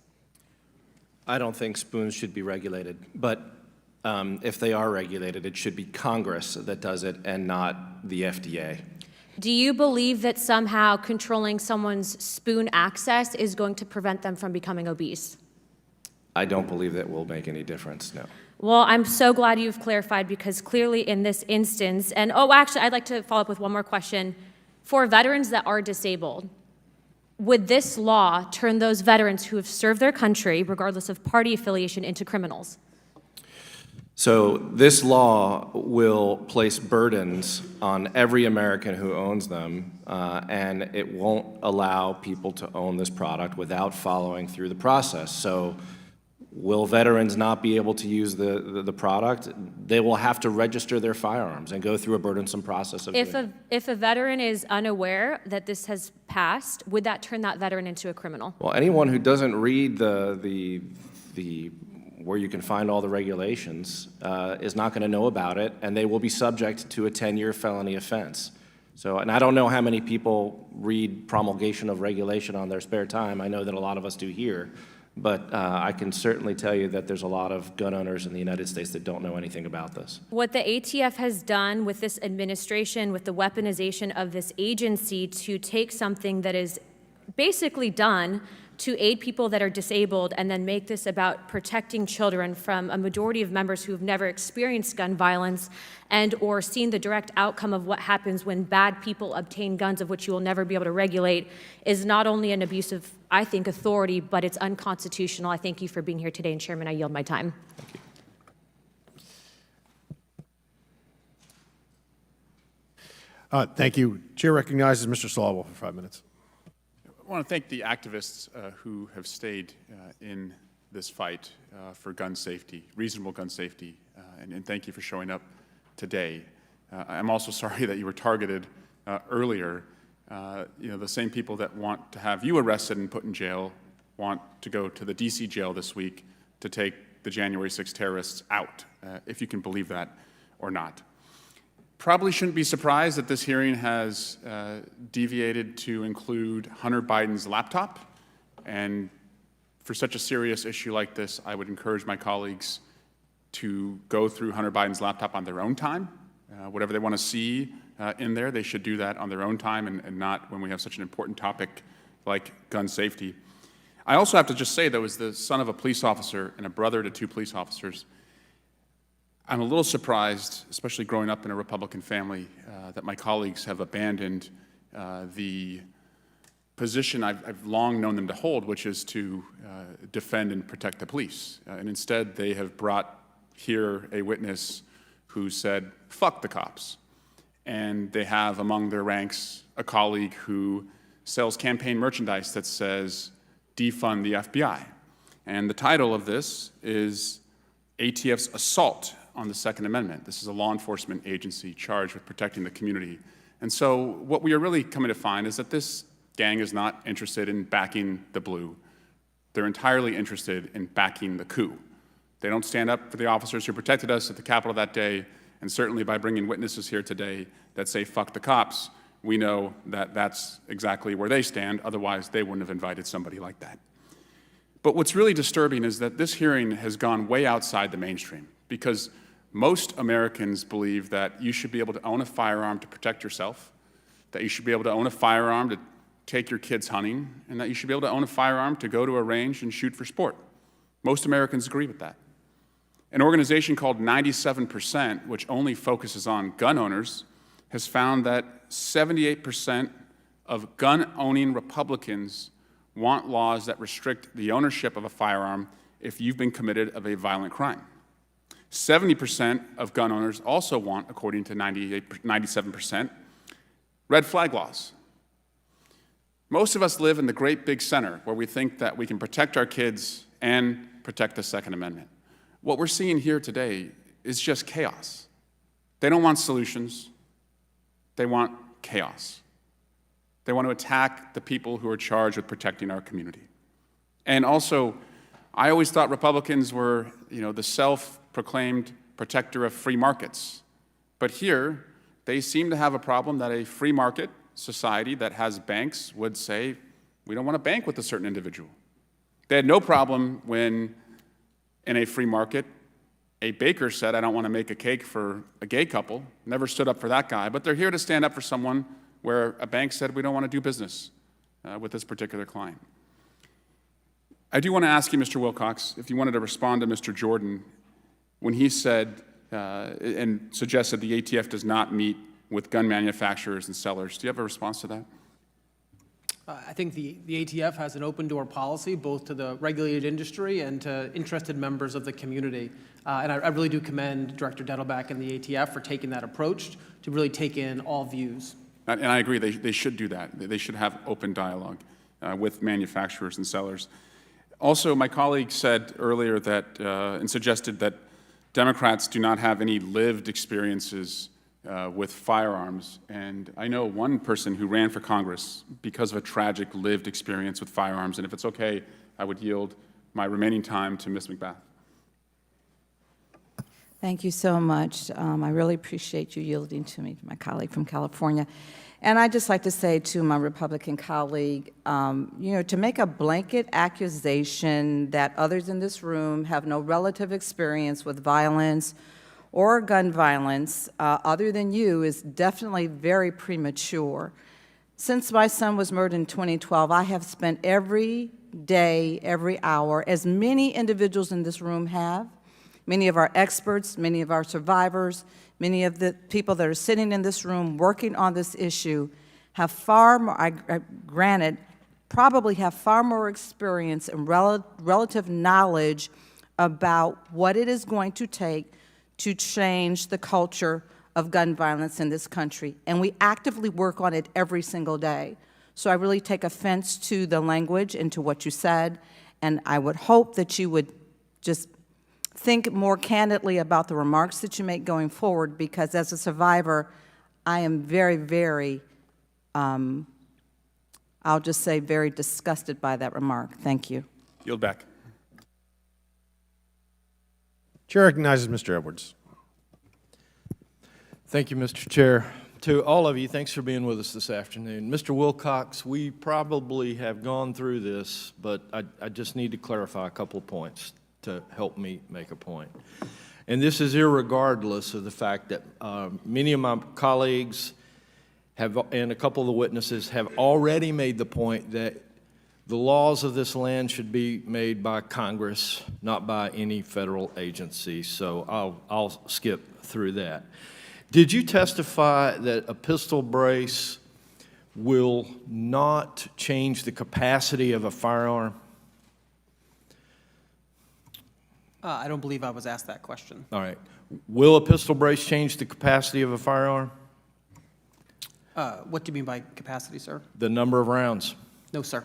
I don't think spoons should be regulated, but if they are regulated, it should be Congress that does it and not the FDA. Do you believe that somehow controlling someone's spoon access is going to prevent them from becoming obese? I don't believe that will make any difference, no. Well, I'm so glad you've clarified, because clearly in this instance, and actually, I'd like to follow up with one more question. For veterans that are disabled, would this law turn those veterans who have served their country, regardless of party affiliation, into criminals? So this law will place burdens on every American who owns them, and it won't allow people to own this product without following through the process. So will veterans not be able to use the product? They will have to register their firearms and go through a burdensome process of doing it. If a veteran is unaware that this has passed, would that turn that veteran into a criminal? Well, anyone who doesn't read where you can find all the regulations is not going to know about it, and they will be subject to a 10-year felony offense. So, and I don't know how many people read promulgation of regulation on their spare time. I know that a lot of us do here, but I can certainly tell you that there's a lot of gun owners in the United States that don't know anything about this. What the ATF has done with this administration, with the weaponization of this agency to take something that is basically done to aid people that are disabled and then make this about protecting children from a majority of members who have never experienced gun violence and or seen the direct outcome of what happens when bad people obtain guns of which you will never be able to regulate is not only an abuse of, I think, authority, but it's unconstitutional. I thank you for being here today, and Chairman, I yield my time. Thank you. Chair recognizes Mr. Swalwell for 5 minutes. I want to thank the activists who have stayed in this fight for gun safety, reasonable gun safety, and thank you for showing up today. I'm also sorry that you were targeted earlier. The same people that want to have you arrested and put in jail want to go to the D.C. jail this week to take the January 6 terrorists out, if you can believe that or not. Probably shouldn't be surprised that this hearing has deviated to include Hunter Biden's laptop. And for such a serious issue like this, I would encourage my colleagues to go through Hunter Biden's laptop on their own time. Whatever they want to see in there, they should do that on their own time and not when we have such an important topic like gun safety. I also have to just say, though, as the son of a police officer and a brother to 2 police officers, I'm a little surprised, especially growing up in a Republican family, that my colleagues have abandoned the position I've long known them to hold, which is to defend and protect the police. And instead, they have brought here a witness who said, "Fuck the cops." And they have among their ranks a colleague who sells campaign merchandise that says, "Defund the FBI." And the title of this is ATF's Assault on the Second Amendment. This is a law enforcement agency charged with protecting the community. And so what we are really coming to find is that this gang is not interested in backing the blue. They're entirely interested in backing the coup. They don't stand up for the officers who protected us at the Capitol that day, and certainly by bringing witnesses here today that say fuck the cops, we know that that's exactly where they stand. Otherwise, they wouldn't have invited somebody like that. But what's really disturbing is that this hearing has gone way outside the mainstream, because most Americans believe that you should be able to own a firearm to protect yourself, that you should be able to own a firearm to take your kids hunting, and that you should be able to own a firearm to go to a range and shoot for sport. Most Americans agree with that. An organization called 97%, which only focuses on gun owners, has found that 78% of gun-owning Republicans want laws that restrict the ownership of a firearm if you've been committed of a violent crime. 70% of gun owners also want, according to 97%, red flag laws. Most of us live in the great big center where we think that we can protect our kids and protect the Second Amendment. What we're seeing here today is just chaos. They don't want solutions. They want chaos. They want to attack the people who are charged with protecting our community. And also, I always thought Republicans were, the self-proclaimed protector of free markets. But here, they seem to have a problem that a free market society that has banks would say, we don't want to bank with a certain individual. They had no problem when, in a free market, a baker said, I don't want to make a cake for a gay couple. Never stood up for that guy. But they're here to stand up for someone where a bank said, we don't want to do business with this particular client. I do want to ask you, Mr. Wilcox, if you wanted to respond to Mr. Jordan when he said and suggested the ATF does not meet with gun manufacturers and sellers. Do you have a response to that? I think the ATF has an open door policy, both to the regulated industry and to interested members of the community. And I really do commend Director Dettelbach and the ATF for taking that approach to really take in all views. And I agree, they should do that. They should have open dialogue with manufacturers and sellers. Also, my colleague said earlier that, and suggested that Democrats do not have any lived experiences with firearms. And I know one person who ran for Congress because of a tragic lived experience with firearms. And if it's okay, I would yield my remaining time to Ms. McBath. Thank you so much. I really appreciate you yielding to me, my colleague from California. And I'd just like to say to my Republican colleague, to make a blanket accusation that others in this room have no relative experience with violence or gun violence other than you is definitely very premature. Since my son was murdered in 2012, I have spent every day, every hour, as many individuals in this room have, many of our experts, many of our survivors, many of the people that are sitting in this room working on this issue have far more, granted, probably have far more experience and relative knowledge about what it is going to take to change the culture of gun violence in this country. And we actively work on it every single day. So I really take offense to the language and to what you said, and I would hope that you would just think more candidly about the remarks that you make going forward, because as a survivor, I am very, very, I'll just say very disgusted by that remark. Thank you. Yield back. Chair recognizes Mr. Edwards. Thank you, Mr. Chair. To all of you, thanks for being with us this afternoon. Mr. Wilcox, we probably have gone through this, but I just need to clarify a couple of points to help me make a point. And this is irregardless of the fact that many of my colleagues have, and a couple of the witnesses have already made the point that the laws of this land should be made by Congress, not by any federal agency. So I'll skip through that. Did you testify that a pistol brace will not change the capacity of a firearm? I don't believe I was asked that question. All right. Will a pistol brace change the capacity of a firearm? What do you mean by capacity, sir? The number of rounds. No, sir.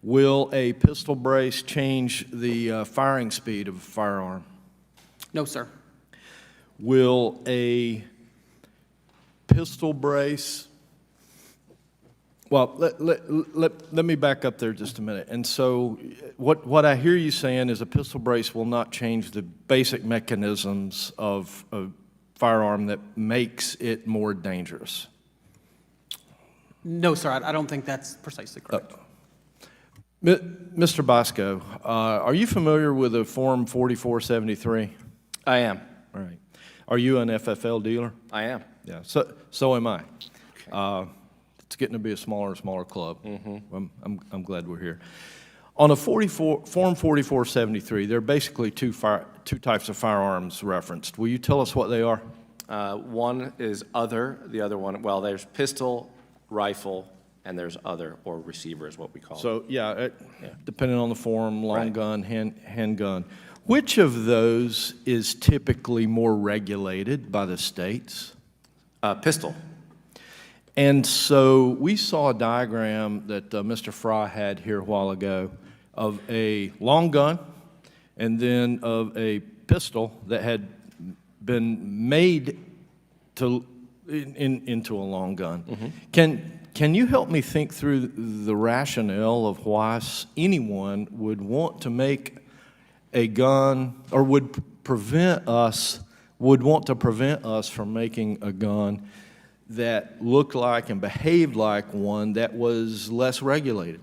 Will a pistol brace change the firing speed of a firearm? No, sir. Will a pistol brace... Well, let me back up there just a minute. And so what I hear you saying is a pistol brace will not change the basic mechanisms of a firearm that makes it more dangerous. No, sir, I don't think that's precisely correct. Mr. Bosco, are you familiar with the Form 4473? I am. All right. Are you an FFL dealer? I am. Yeah, so am I. Okay. It's getting to be a smaller and smaller club. Mm-hmm. I'm glad we're here. On a Form 4473, there are basically two types of firearms referenced. Will you tell us what they are? One is other. The other one, well, there's pistol, rifle, and there's other, or receiver is what we call it. So, yeah, depending on the form, long gun, handgun. Which of those is typically more regulated by the states? Pistol. And so we saw a diagram that Mr. Fry had here a while ago of a long gun and then of a pistol that had been made into a long gun. Mm-hmm. Can you help me think through the rationale of why anyone would want to make a gun, or would want to prevent us from making a gun that looked like and behaved like one that was less regulated?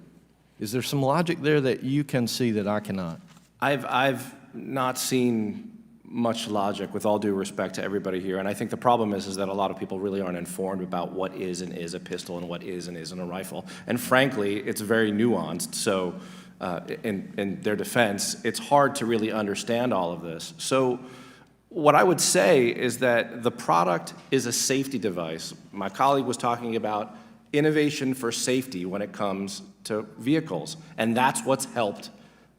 Is there some logic there that you can see that I cannot? I've not seen much logic, with all due respect to everybody here, and I think the problem is that a lot of people really aren't informed about what is and is a pistol and what is and isn't a rifle. And frankly, it's very nuanced, so in their defense, it's hard to really understand all of this. So what I would say is that the product is a safety device. My colleague was talking about innovation for safety when it comes to vehicles. And that's what's helped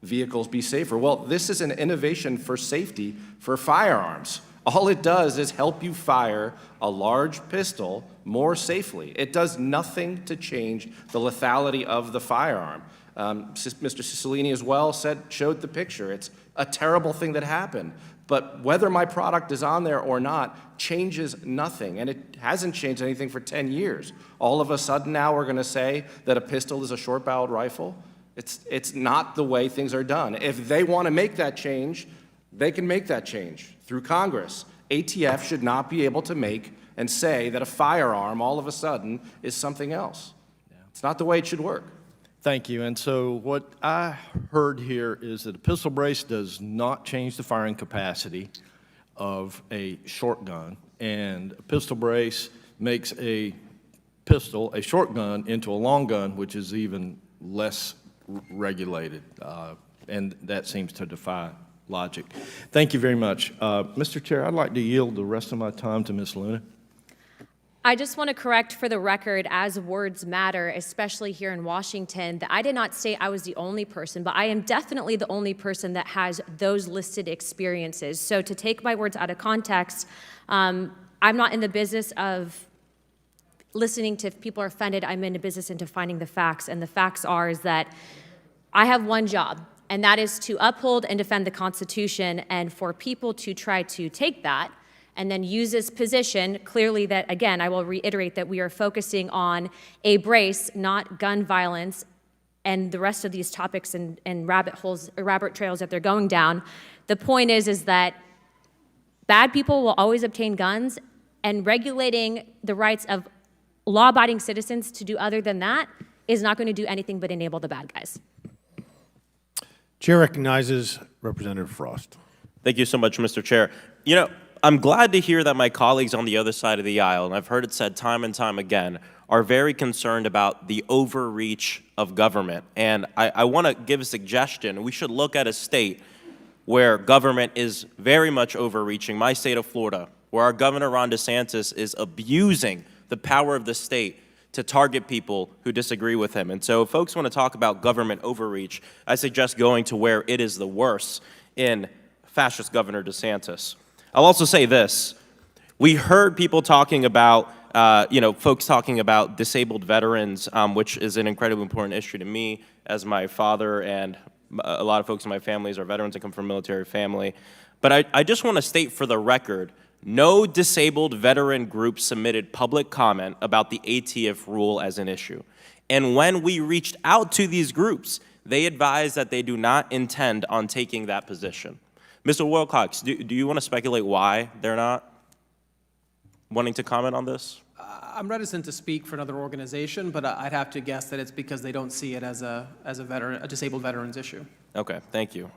vehicles be safer. Well, this is an innovation for safety for firearms. All it does is help you fire a large pistol more safely. It does nothing to change the lethality of the firearm. Mr. Cicilline as well showed the picture. It's a terrible thing that happened. But whether my product is on there or not changes nothing. And it hasn't changed anything for 10 years. All of a sudden now we're going to say that a pistol is a short-barreled rifle. It's not the way things are done. If they want to make that change, they can make that change through Congress. ATF should not be able to make and say that a firearm all of a sudden is something else. It's not the way it should work. Thank you. And so what I heard here is that a pistol brace does not change the firing capacity of a short gun, and a pistol brace makes a pistol, a short gun, into a long gun, which is even less regulated, and that seems to defy logic. Thank you very much. Mr. Chair, I'd like to yield the rest of my time to Ms. Luna. I just want to correct for the record, as words matter, especially here in Washington, that I did not say I was the only person, but I am definitely the only person that has those listed experiences. So to take my words out of context, I'm not in the business of listening to if people are offended. I'm in the business into finding the facts, and the facts are is that I have one job, and that is to uphold and defend the Constitution, and for people to try to take that and then use this position, clearly that, again, I will reiterate that we are focusing on a brace, not gun violence, and the rest of these topics and rabbit holes, rabbit trails that they're going down. The point is that bad people will always obtain guns, and regulating the rights of law-abiding citizens to do other than that is not going to do anything but enable the bad guys. Chair recognizes Representative Frost. Thank you so much, Mr. Chair. You know, I'm glad to hear that my colleagues on the other side of the aisle, and I've heard it said time and time again, are very concerned about the overreach of government. And I want to give a suggestion. We should look at a state where government is very much overreaching, my state of Florida, where our Governor Ron DeSantis is abusing the power of the state to target people who disagree with him. And so if folks want to talk about government overreach, I suggest going to where it is the worst, in fascist Governor DeSantis. I'll also say this. We heard people talking about, folks talking about disabled veterans, which is an incredibly important issue to me, as my father and a lot of folks in my families are veterans. I come from a military family. But I just want to state for the record, no disabled veteran group submitted public comment about the ATF rule as an issue. And when we reached out to these groups, they advised that they do not intend on taking that position. Mr. Wilcox, do you want to speculate why they're not wanting to comment on this? I'm reticent to speak for another organization, but I'd have to guess that it's because they don't see it as a disabled veterans issue. Okay, thank you.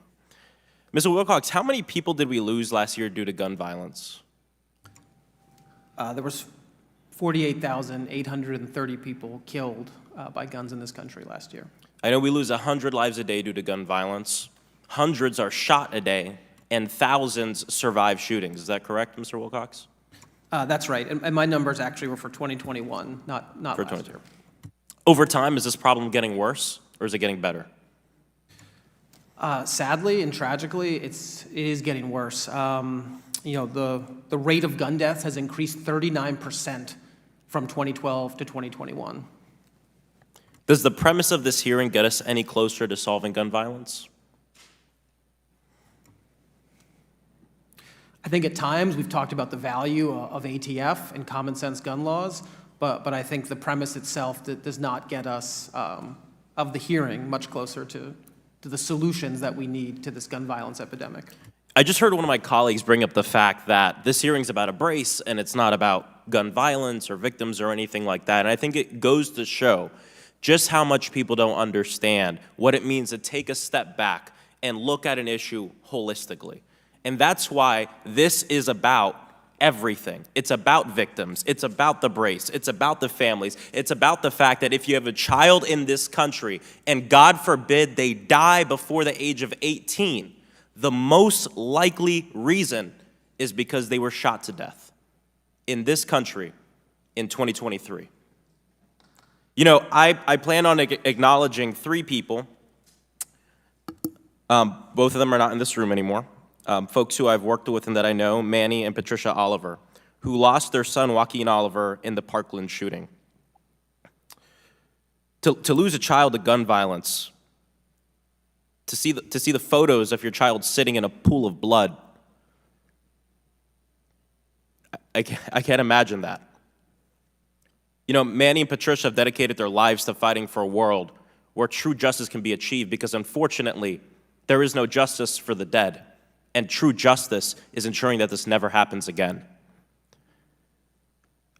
Mr. Wilcox, how many people did we lose last year due to gun violence? There was 48,830 people killed by guns in this country last year. I know we lose 100 lives a day due to gun violence. Hundreds are shot a day, and thousands survive shootings. Is that correct, Mr. Wilcox? That's right, and my numbers actually were for 2021, not For last year. Over time, is this problem getting worse, or is it getting better? Sadly and tragically, it is getting worse. The rate of gun deaths has increased 39% from 2012 to 2021. Does the premise of this hearing get us any closer to solving gun violence? I think at times we've talked about the value of ATF and common sense gun laws, but I think the premise itself does not get us, of the hearing, much closer to the solutions that we need to this gun violence epidemic. I just heard one of my colleagues bring up the fact that this hearing's about a brace and it's not about gun violence or victims or anything like that. And I think it goes to show just how much people don't understand what it means to take a step back and look at an issue holistically. And that's why this is about everything. It's about victims. It's about the brace. It's about the families. It's about the fact that if you have a child in this country and God forbid they die before the age of 18, the most likely reason is because they were shot to death in this country in 2023. You know, I plan on acknowledging 3 people. Both of them are not in this room anymore. Folks who I've worked with and that I know, Manny and Patricia Oliver, who lost their son, Joaquin Oliver, in the Parkland shooting. To lose a child to gun violence, to see the photos of your child sitting in a pool of blood, I can't imagine that. You know, Manny and Patricia have dedicated their lives to fighting for a world where true justice can be achieved, because unfortunately, there is no justice for the dead, and true justice is ensuring that this never happens again.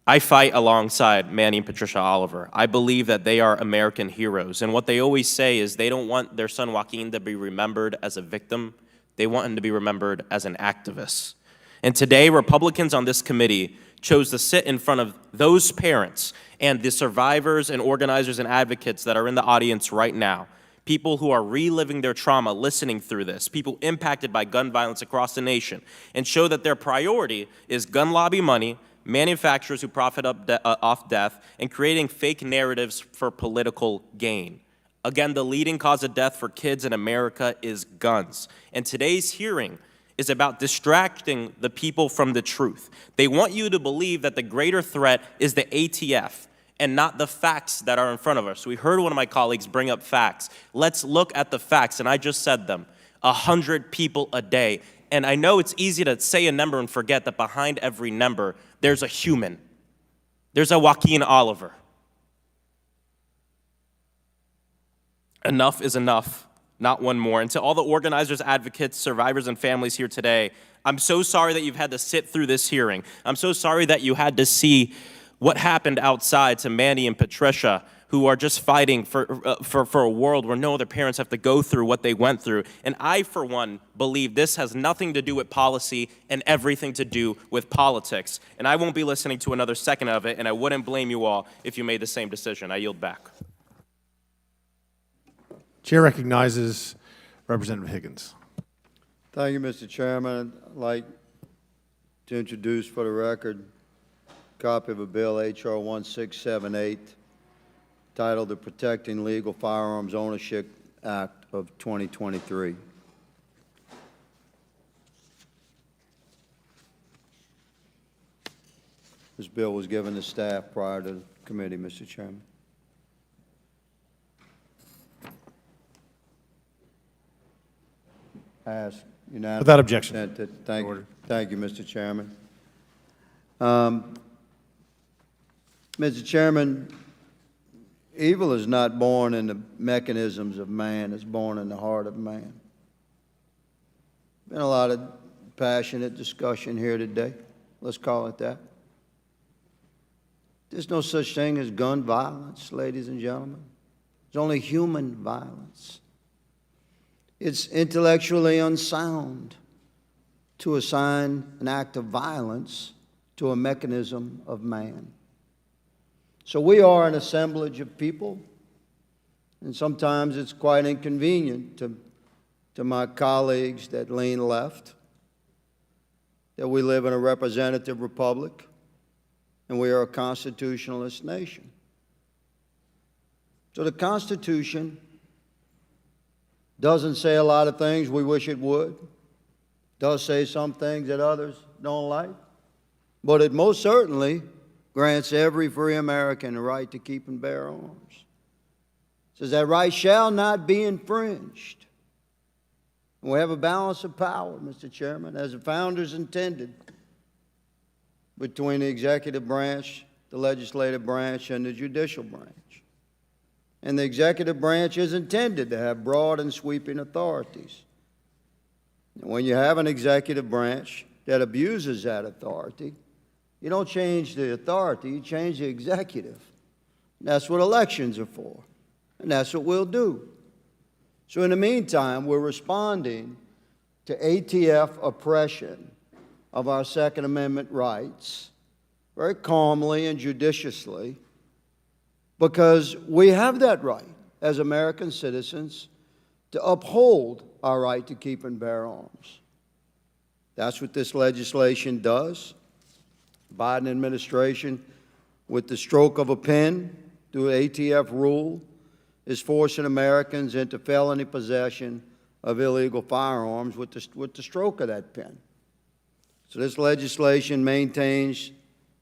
I fight alongside Manny and Patricia Oliver. I believe that they are American heroes, and what they always say is they don't want their son Joaquin to be remembered as a victim. They want him to be remembered as an activist. And today, Republicans on this committee chose to sit in front of those parents and the survivors and organizers and advocates that are in the audience right now, people who are reliving their trauma, listening through this, people impacted by gun violence across the nation, and show that their priority is gun lobby money, manufacturers who profit off death, and creating fake narratives for political gain. Again, the leading cause of death for kids in America is guns. And today's hearing is about distracting the people from the truth. They want you to believe that the greater threat is the ATF and not the facts that are in front of us. We heard one of my colleagues bring up facts. Let's look at the facts, and I just said them. 100 people a day. And I know it's easy to say a number and forget that behind every number, there's a human. There's a Joaquin Oliver. Enough is enough, not one more. And to all the organizers, advocates, survivors, and families here today, I'm so sorry that you've had to sit through this hearing. I'm so sorry that you had to see what happened outside to Manny and Patricia, who are just fighting for a world where no other parents have to go through what they went through. And I, for one, believe this has nothing to do with policy and everything to do with politics. And I won't be listening to another second of it, and I wouldn't blame you all if you made the same decision. I yield back. Chair recognizes Representative Higgins. Thank you, Mr. Chairman. I'd like to introduce for the record a copy of a bill, H.R. 1678, titled the Protecting Legal Firearms Ownership Act of 2023. This bill was given to staff prior to the committee, Mr. Chairman. Passed unanimously. Without objection. Thank you, Mr. Chairman. Mr. Chairman, evil is not born in the mechanisms of man, it's born in the heart of man. Been a lot of passionate discussion here today. Let's call it that. There's no such thing as gun violence, ladies and gentlemen. There's only human violence. It's intellectually unsound to assign an act of violence to a mechanism of man. So we are an assemblage of people, and sometimes it's quite inconvenient to my colleagues that lean left, that we live in a representative republic, and we are a constitutionalist nation. So the Constitution doesn't say a lot of things we wish it would, does say some things that others don't like, but it most certainly grants every free American the right to keep and bear arms. It says that right shall not be infringed. And we have a balance of power, Mr. Chairman, as the founders intended, between the executive branch, the legislative branch, and the judicial branch. And the executive branch is intended to have broad and sweeping authorities. And when you have an executive branch that abuses that authority, you don't change the authority, you change the executive. And that's what elections are for, and that's what we'll do. So in the meantime, we're responding to ATF oppression of our Second Amendment rights very calmly and judiciously, because we have that right as American citizens to uphold our right to keep and bear arms. That's what this legislation does. Biden administration, with the stroke of a pen, through ATF rule is forcing Americans into felony possession of illegal firearms with the stroke of that pen. So this legislation maintains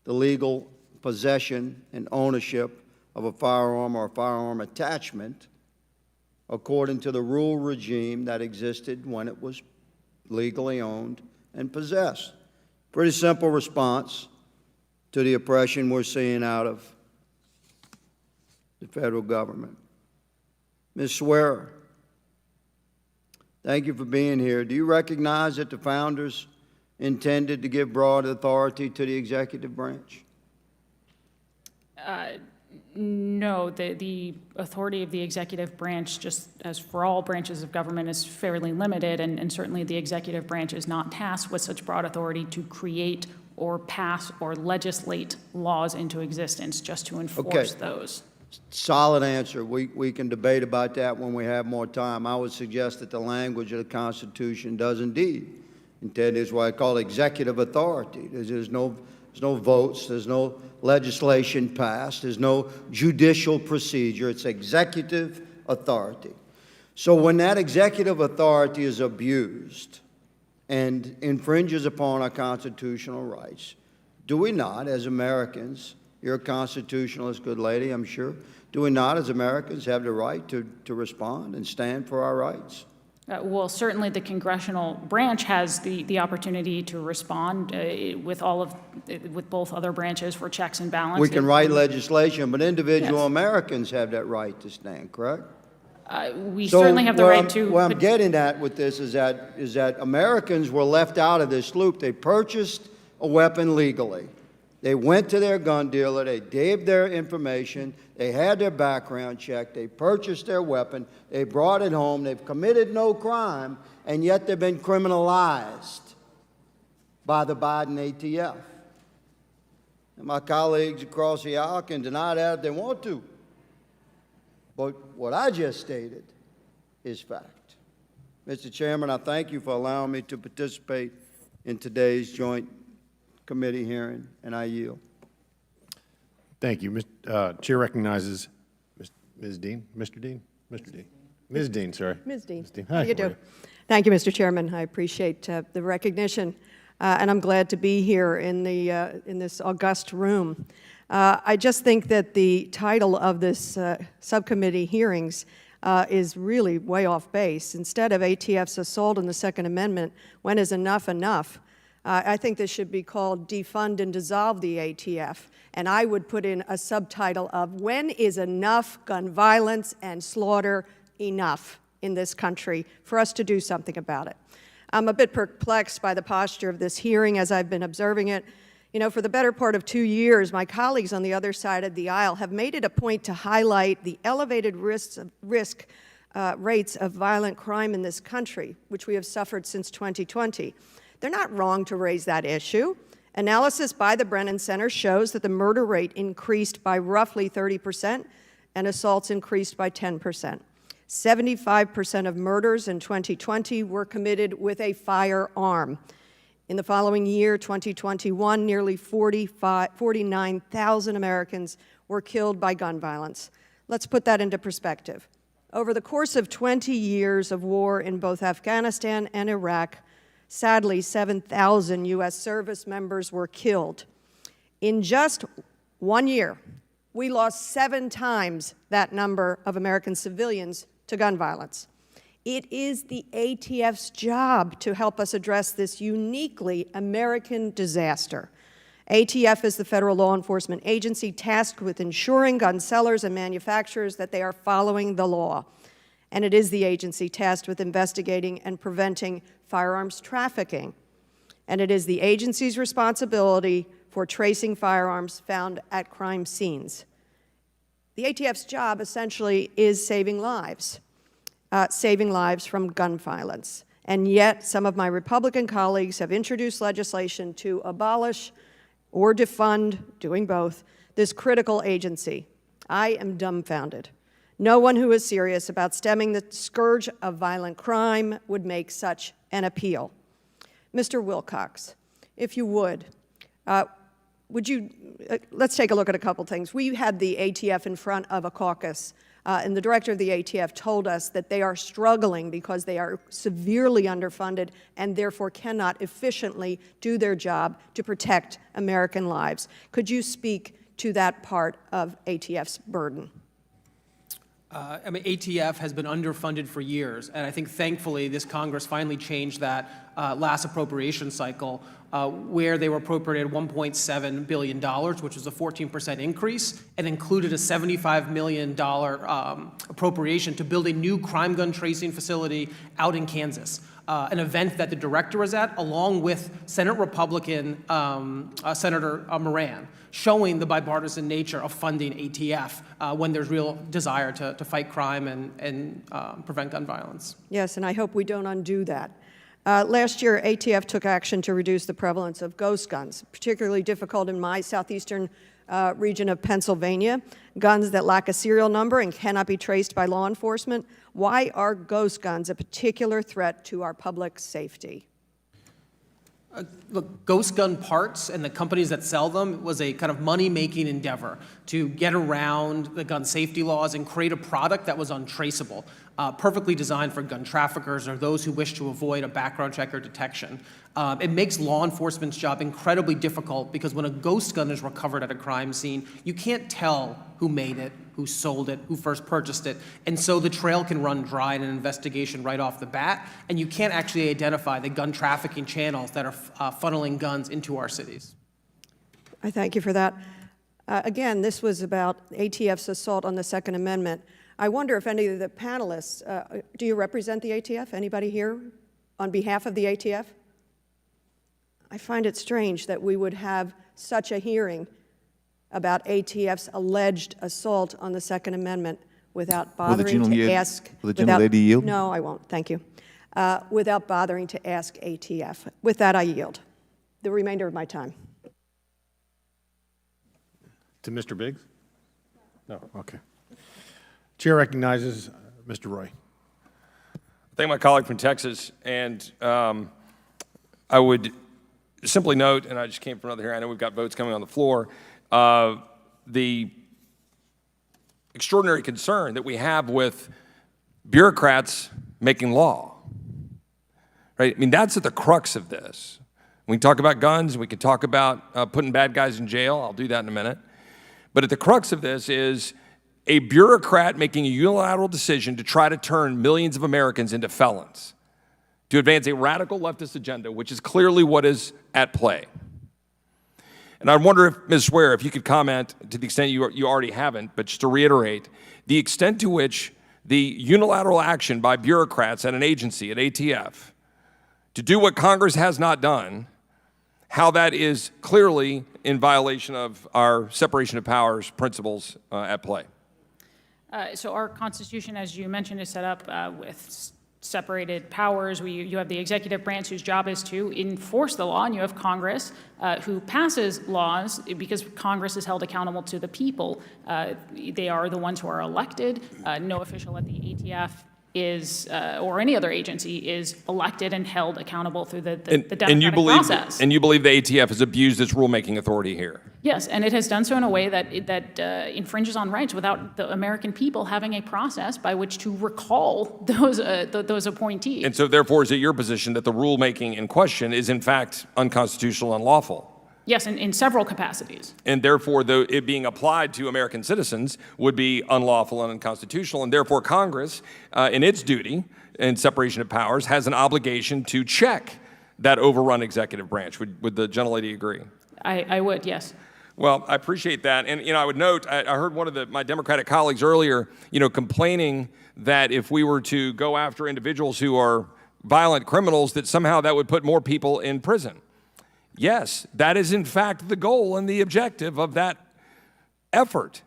the legal possession and ownership of a firearm or a firearm attachment according to the rule regime that existed when it was legally owned and possessed. Pretty simple response to the oppression we're seeing out of the federal government. Ms. Swearer, thank you for being here. Do you recognize that the founders intended to give broad authority to the executive branch? No, the authority of the executive branch, just as for all branches of government, is fairly limited, and certainly the executive branch is not tasked with such broad authority to create or pass or legislate laws into existence, just to enforce those. Solid answer. We can debate about that when we have more time. I would suggest that the language of the Constitution does indeed intend is what I call executive authority. There's no votes, there's no legislation passed, there's no judicial procedure. It's executive authority. So when that executive authority is abused and infringes upon our constitutional rights, do we not, as Americans, you're a constitutionalist, good lady, I'm sure, do we not, as Americans, have the right to respond and stand for our rights? Well, certainly the congressional branch has the opportunity to respond with both other branches for checks and balances. We can write legislation, but individual Americans have that right to stand, correct? We certainly have the right to. What I'm getting at with this is that Americans were left out of this loop. They purchased a weapon legally. They went to their gun dealer, they gave their information, they had their background checked, they purchased their weapon, they brought it home, they've committed no crime, and yet they've been criminalized by the Biden ATF. And my colleagues across the aisle can deny that if they want to. But what I just stated is fact. Mr. Chairman, I thank you for allowing me to participate in today's joint committee hearing, and I yield. Thank you. Chair recognizes Ms. Dean, Mr. Dean, Mr. Dean, Ms. Dean, sorry. Ms. Dean. Hi, How you do? Thank you, Mr. Chairman. I appreciate the recognition, and I'm glad to be here in this august room. I just think that the title of this subcommittee hearings is really way off base. Instead of ATF's assault on the Second Amendment, when is enough enough? I think this should be called Defund and Dissolve the ATF. And I would put in a subtitle of When is Enough Gun Violence and Slaughter Enough in this country for us to do something about it? I'm a bit perplexed by the posture of this hearing as I've been observing it. You know, for the better part of 2 years, my colleagues on the other side of the aisle have made it a point to highlight the elevated rates of violent crime in this country, which we have suffered since 2020. They're not wrong to raise that issue. Analysis by the Brennan Center shows that the murder rate increased by roughly 30% and assaults increased by 10%. 75% of murders in 2020 were committed with a firearm. In the following year, 2021, nearly 49,000 Americans were killed by gun violence. Let's put that into perspective. Over the course of 20 years of war in both Afghanistan and Iraq, sadly, 7,000 U.S. service members were killed. In just 1 year, we lost 7 times that number of American civilians to gun violence. It is the ATF's job to help us address this uniquely American disaster. ATF is the federal law enforcement agency tasked with ensuring gun sellers and manufacturers that they are following the law. And it is the agency tasked with investigating and preventing firearms trafficking. And it is the agency's responsibility for tracing firearms found at crime scenes. The ATF's job essentially is saving lives from gun violence. And yet, some of my Republican colleagues have introduced legislation to abolish or defund, doing both, this critical agency. I am dumbfounded. No one who is serious about stemming the scourge of violent crime would make such an appeal. Mr. Wilcox, if you would, would you, let's take a look at a couple things. We had the ATF in front of a caucus, and the director of the ATF told us that they are struggling because they are severely underfunded and therefore cannot efficiently do their job to protect American lives. Could you speak to that part of ATF's burden? I mean, ATF has been underfunded for years, and I think thankfully this Congress finally changed that last appropriation cycle where they were appropriated $1.7 billion, which was a 14% increase, and included a $75 million appropriation to build a new crime gun tracing facility out in Kansas. An event that the director was at, along with Senate Republican Senator Moran, showing the bipartisan nature of funding ATF when there's real desire to fight crime and prevent gun violence. Yes, and I hope we don't undo that. Last year, ATF took action to reduce the prevalence of ghost guns, particularly difficult in my southeastern region of Pennsylvania, guns that lack a serial number and cannot be traced by law enforcement. Why are ghost guns a particular threat to our public safety? Look, ghost gun parts and the companies that sell them was a kind of money-making endeavor to get around the gun safety laws and create a product that was untraceable, perfectly designed for gun traffickers or those who wish to avoid a background check or detection. It makes law enforcement's job incredibly difficult because when a ghost gun is recovered at a crime scene, you can't tell who made it, who sold it, who first purchased it, and so the trail can run dry in an investigation right off the bat, and you can't actually identify the gun trafficking channels that are funneling guns into our cities. I thank you for that. Again, this was about ATF's assault on the Second Amendment. I wonder if any of the panelists, do you represent the ATF? Anybody here on behalf of the ATF? I find it strange that we would have such a hearing about ATF's alleged assault on the Second Amendment without bothering to ask. Will the gentlelady yield? No, I won't. Thank you. Without bothering to ask ATF. With that, I yield the remainder of my time. To Mr. Biggs? No, okay. Chair recognizes Mr. Roy. Thank my colleague from Texas, and I would simply note, and I just came from another hearing, I know we've got votes coming on the floor, the extraordinary concern that we have with bureaucrats making law, right? I mean, that's at the crux of this. We can talk about guns, we can talk about putting bad guys in jail, I'll do that in a minute. But at the crux of this is a bureaucrat making a unilateral decision to try to turn millions of Americans into felons, to advance a radical leftist agenda, which is clearly what is at play. And I wonder if, Ms. Swear, if you could comment, to the extent you already haven't, but just to reiterate, the extent to which the unilateral action by bureaucrats at an agency, at ATF, to do what Congress has not done, how that is clearly in violation of our separation of powers principles at play. So our Constitution, as you mentioned, is set up with separated powers. You have the executive branch whose job is to enforce the law, and you have Congress who passes laws because Congress is held accountable to the people. They are the ones who are elected. No official at the ATF is, or any other agency, is elected and held accountable through the democratic process. And you believe the ATF has abused its rulemaking authority here? Yes, and it has done so in a way that infringes on rights without the American people having a process by which to recall those appointees. And so therefore, is it your position that the rulemaking in question is in fact unconstitutional and unlawful? Yes, in several capacities. And therefore, it being applied to American citizens would be unlawful and unconstitutional, and therefore Congress, in its duty in separation of powers, has an obligation to check that overrun executive branch. Would the gentlelady agree? I would, yes. Well, I appreciate that. And, I would note, I heard one of my Democratic colleagues earlier, complaining that if we were to go after individuals who are violent criminals, that somehow that would put more people in prison. Yes, that is in fact the goal and the objective of that effort,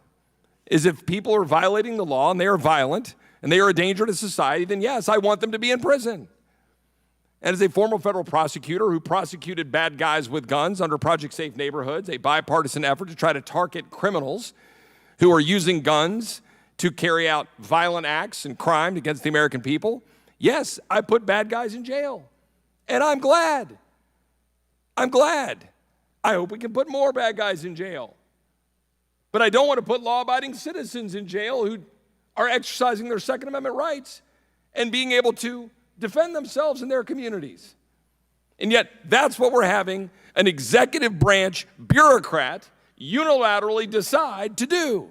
is if people are violating the law and they are violent and they are a danger to society, then yes, I want them to be in prison. And as a former federal prosecutor who prosecuted bad guys with guns under Project Safe Neighborhoods, a bipartisan effort to try to target criminals who are using guns to carry out violent acts and crime against the American people, yes, I put bad guys in jail. And I'm glad. I'm glad. I hope we can put more bad guys in jail. But I don't want to put law-abiding citizens in jail who are exercising their Second Amendment rights and being able to defend themselves in their communities. And yet, that's what we're having an executive branch bureaucrat unilaterally decide to do.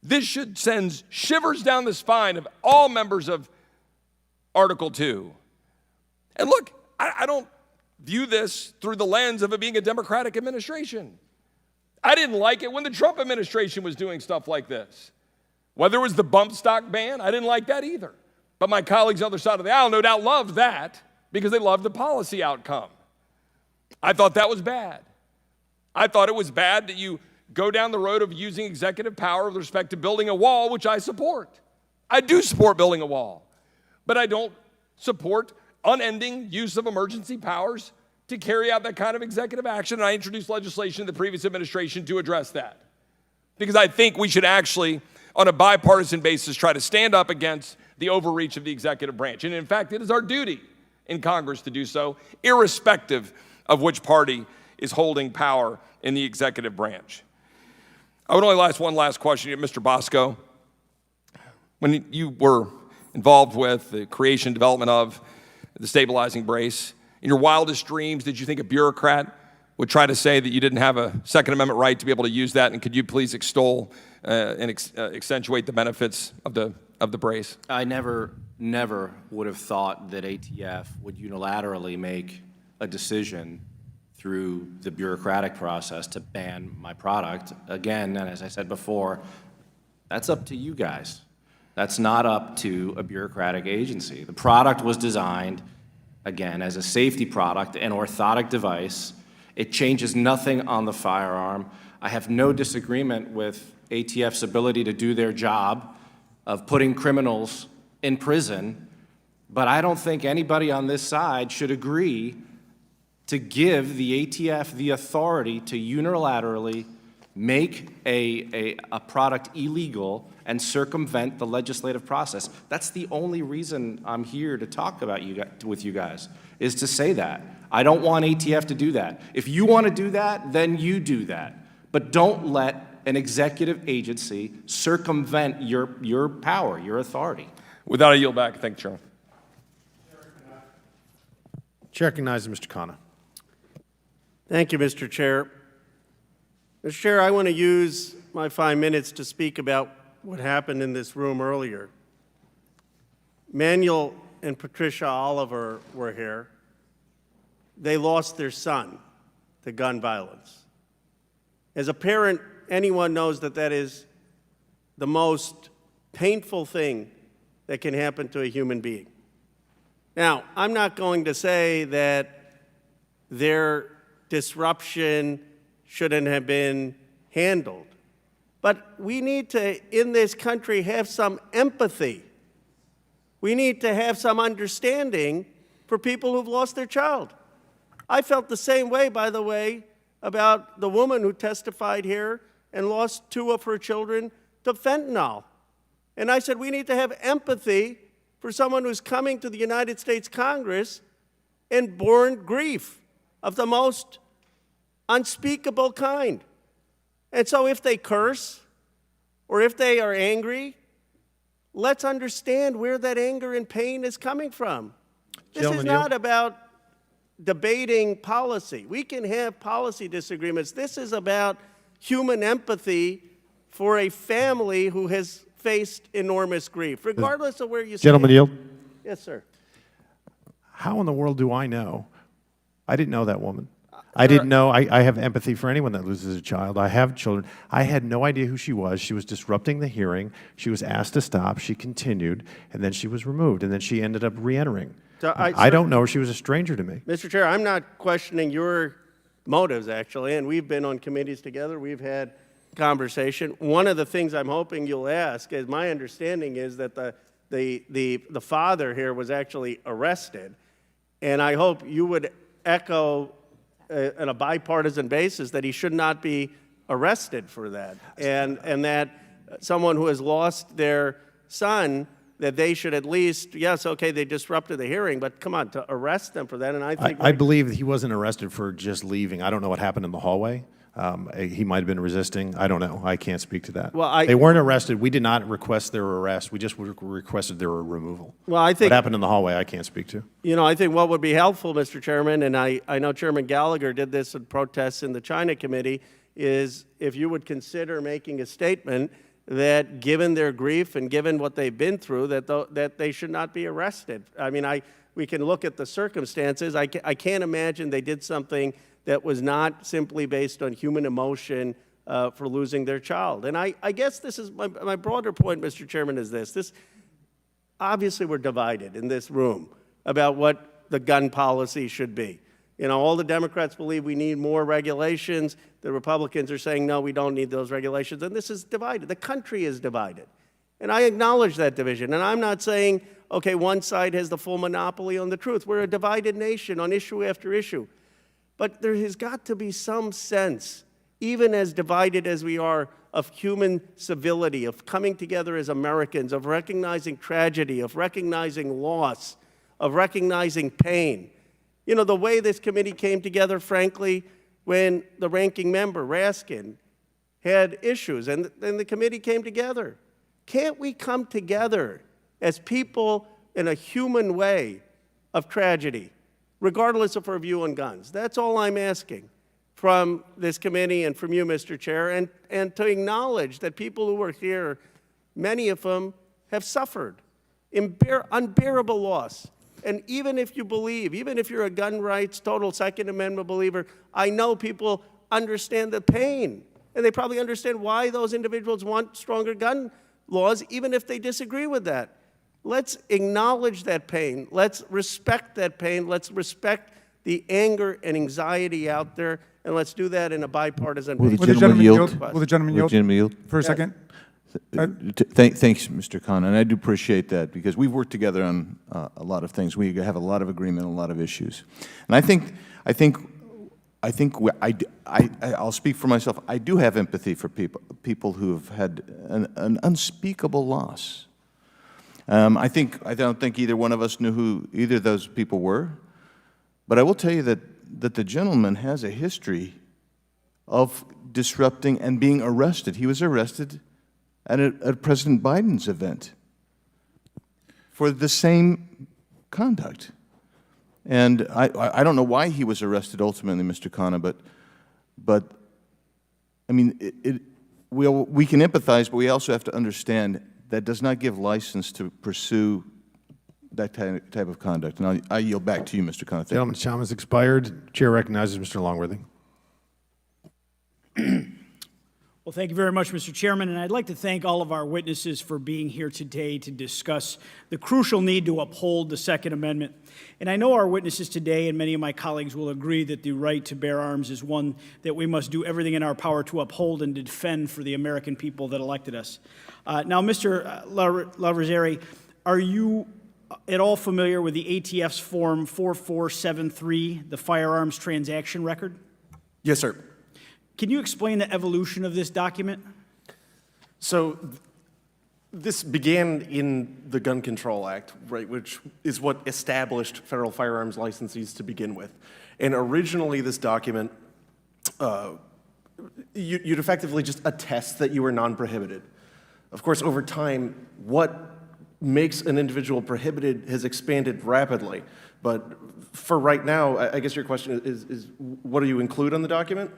This should send shivers down the spine of all members of Article 2. And look, I don't view this through the lens of it being a Democratic administration. I didn't like it when the Trump administration was doing stuff like this. Whether it was the bump stock ban, I didn't like that either. But my colleagues on the other side of the aisle no doubt loved that because they loved the policy outcome. I thought that was bad. I thought it was bad that you go down the road of using executive power with respect to building a wall, which I support. I do support building a wall, but I don't support unending use of emergency powers to carry out that kind of executive action. And I introduced legislation in the previous administration to address that. Because I think we should actually, on a bipartisan basis, try to stand up against the overreach of the executive branch. And in fact, it is our duty in Congress to do so, irrespective of which party is holding power in the executive branch. I would only ask one last question, Mr. Bosco. When you were involved with the creation, development of the stabilizing brace, in your wildest dreams, did you think a bureaucrat would try to say that you didn't have a Second Amendment right to be able to use that? And could you please extol and accentuate the benefits of the brace? I never would have thought that ATF would unilaterally make a decision through the bureaucratic process to ban my product. Again, and as I said before, that's up to you guys. That's not up to a bureaucratic agency. The product was designed, again, as a safety product, an orthotic device. It changes nothing on the firearm. I have no disagreement with ATF's ability to do their job of putting criminals in prison, but I don't think anybody on this side should agree to give the ATF the authority to unilaterally make a product illegal and circumvent the legislative process. That's the only reason I'm here to talk about with you guys, is to say that. I don't want ATF to do that. If you want to do that, then you do that. But don't let an executive agency circumvent your power, your authority. With that, I yield back. Thank you, Chairman. Chair recognizes Mr. Khanna. Thank you, Mr. Chair. Mr. Chair, I want to use my 5 minutes to speak about what happened in this room earlier. Manuel and Patricia Oliver were here. They lost their son to gun violence. As a parent, anyone knows that that is the most painful thing that can happen to a human being. Now, I'm not going to say that their disruption shouldn't have been handled, but we need to, in this country, have some empathy. We need to have some understanding for people who've lost their child. I felt the same way, by the way, about the woman who testified here and lost 2 of her children to fentanyl. And I said, we need to have empathy for someone who's coming to the United States Congress and borne grief of the most unspeakable kind. And so if they curse or if they are angry, let's understand where that anger and pain is coming from. This is not about debating policy. We can have policy disagreements. This is about human empathy for a family who has faced enormous grief, regardless of where you stand. Gentleman yield. Yes, sir. How in the world do I know? I didn't know that woman. I didn't know. I have empathy for anyone that loses a child. I have children. I had no idea who she was. She was disrupting the hearing. She was asked to stop. She continued, and then she was removed, and then she ended up re-entering. So I don't know her. She was a stranger to me. Mr. Chair, I'm not questioning your motives, actually, and we've been on committees together. We've had conversation. One of the things I'm hoping you'll ask is, my understanding is that the father here was actually arrested, and I hope you would echo on a bipartisan basis that he should not be arrested for that, and that someone who has lost their son that they should at least, yes, okay, they disrupted the hearing, but come on, to arrest them for that, and I think... I believe he wasn't arrested for just leaving. I don't know what happened in the hallway. He might have been resisting. I don't know. I can't speak to that. Well, they weren't arrested. We did not request their arrest. We just requested their removal. Well, I think... What happened in the hallway, I can't speak to. You know, I think what would be helpful, Mr. Chairman, and I know Chairman Gallagher did this in protests in the China Committee, is if you would consider making a statement that given their grief and given what they've been through, that they should not be arrested. I mean, we can look at the circumstances. I can't imagine they did something that was not simply based on human emotion for losing their child. And I guess this is my broader point, Mr. Chairman, is this. Obviously, we're divided in this room about what the gun policy should be. You know, all the Democrats believe we need more regulations. The Republicans are saying, no, we don't need those regulations. And this is divided. The country is divided. And I acknowledge that division. And I'm not saying, okay, one side has the full monopoly on the truth. We're a divided nation on issue after issue. But there has got to be some sense, even as divided as we are, of human civility, of coming together as Americans, of recognizing tragedy, of recognizing loss, of recognizing pain. You know, the way this committee came together, frankly, when the ranking member, Raskin, had issues, and the committee came together. Can't we come together as people in a human way of tragedy, regardless of our view on guns? That's all I'm asking from this committee and from you, Mr. Chair, and to acknowledge that people who are here, many of them have suffered unbearable loss. And even if you believe, even if you're a gun rights, total Second Amendment believer, I know people understand the pain. And they probably understand why those individuals want stronger gun laws, even if they disagree with that. Let's acknowledge that pain. Let's respect that pain. Let's respect the anger and anxiety out there. And let's do that in a bipartisan basis. Will the gentleman yield? Will the gentleman yield for a second? Thanks, Mr. Khan, and I do appreciate that because we've worked together on a lot of things. We have a lot of agreement on a lot of issues, and I'll speak for myself. I do have empathy for people who have had an unspeakable loss. I don't think either one of us knew who either of those people were, but I will tell you that the gentleman has a history of disrupting and being arrested. He was arrested at President Biden's event for the same conduct. And I don't know why he was arrested ultimately, Mr. Khanna, but I mean, we can empathize, but we also have to understand that does not give license to pursue that type of conduct. And I yield back to you, Mr. Khanna. Gentleman's time has expired. Chair recognizes Mr. Longworthy. Well, thank you very much, Mr. Chairman, and I'd like to thank all of our witnesses for being here today to discuss the crucial need to uphold the Second Amendment. And I know our witnesses today and many of my colleagues will agree that the right to bear arms is one that we must do everything in our power to uphold and defend for the American people that elected us. Now, Mr. Laverzeri, are you at all familiar with the ATF's Form 4473, the firearms transaction record? Yes, sir. Can you explain the evolution of this document? So this began in the Gun Control Act, right, which is what established federal firearms licensees to begin with. And originally this document, you'd effectively just attest that you were non-prohibited. Of course, over time, what makes an individual prohibited has expanded rapidly. But for right now, I guess your question is what do you include on the document?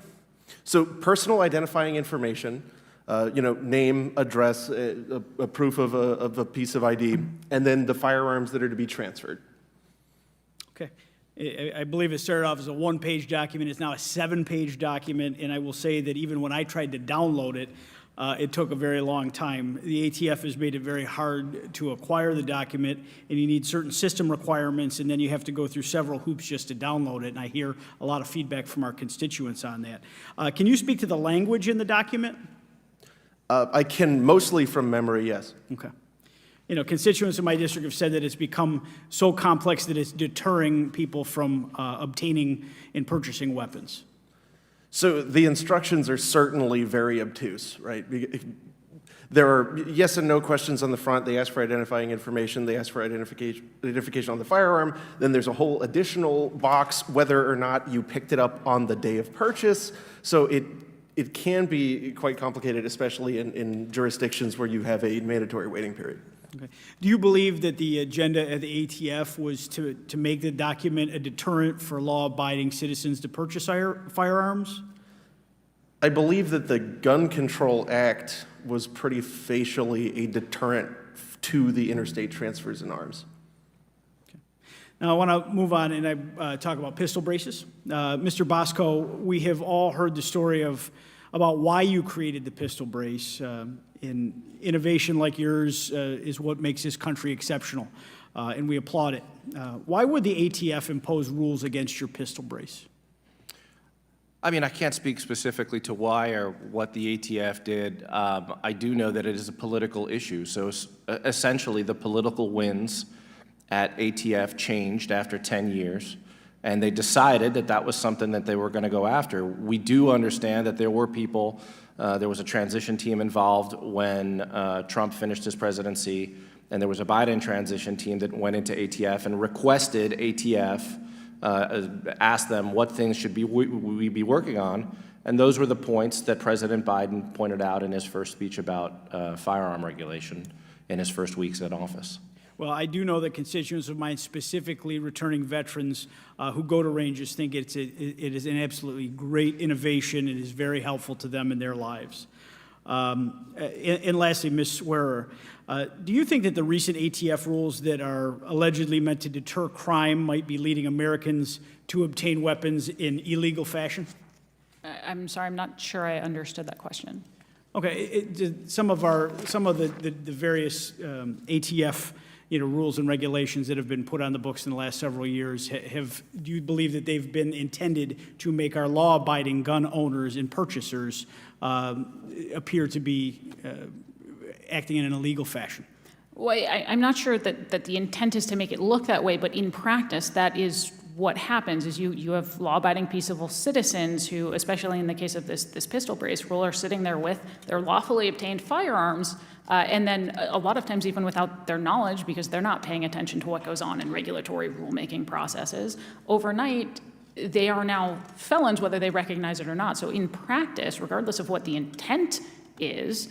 So personal identifying information, name, address, a proof of a piece of ID, and then the firearms that are to be transferred. Okay. I believe it started off as a one-page document. It's now a seven-page document, and I will say that even when I tried to download it, it took a very long time. The ATF has made it very hard to acquire the document, and you need certain system requirements, and then you have to go through several hoops just to download it, and I hear a lot of feedback from our constituents on that. Can you speak to the language in the document? I can mostly from memory, yes. Okay. You know, constituents in my district have said that it's become so complex that it's deterring people from obtaining and purchasing weapons. So the instructions are certainly very obtuse, right? There are yes and no questions on the front. They ask for identifying information. They ask for identification on the firearm. Then there's a whole additional box whether or not you picked it up on the day of purchase. So it can be quite complicated, especially in jurisdictions where you have a mandatory waiting period. Okay. Do you believe that the agenda at the ATF was to make the document a deterrent for law-abiding citizens to purchase firearms? I believe that the Gun Control Act was pretty facially a deterrent to the interstate transfers in arms. Now, I want to move on and talk about pistol braces. Mr. Bosco, we have all heard the story about why you created the pistol brace. In innovation like yours is what makes this country exceptional, and we applaud it. Why would the ATF impose rules against your pistol brace? I mean, I can't speak specifically to why or what the ATF did. I do know that it is a political issue. So essentially, the political winds at ATF changed after 10 years, and they decided that that was something that they were going to go after. We do understand that there were people, there was a transition team involved when Trump finished his presidency, and there was a Biden transition team that went into ATF and requested ATF asked them what things should we be working on, and those were the points that President Biden pointed out in his first speech about firearm regulation in his first weeks in office. Well, I do know that constituents of mine, specifically returning veterans who go to ranges, think it is an absolutely great innovation. It is very helpful to them in their lives. And lastly, Ms. Swearer, do you think that the recent ATF rules that are allegedly meant to deter crime might be leading Americans to obtain weapons in illegal fashion? I'm sorry, I'm not sure I understood that question. Okay, some of the various ATF rules and regulations that have been put on the books in the last several years, do you believe that they've been intended to make our law-abiding gun owners and purchasers appear to be acting in an illegal fashion? Well, I'm not sure that the intent is to make it look that way, but in practice, that is what happens, is you have law-abiding, peaceable citizens who, especially in the case of this pistol brace rule, are sitting there with their lawfully obtained firearms, and then a lot of times even without their knowledge, because they're not paying attention to what goes on in regulatory rulemaking processes. Overnight, they are now felons, whether they recognize it or not. So in practice, regardless of what the intent is,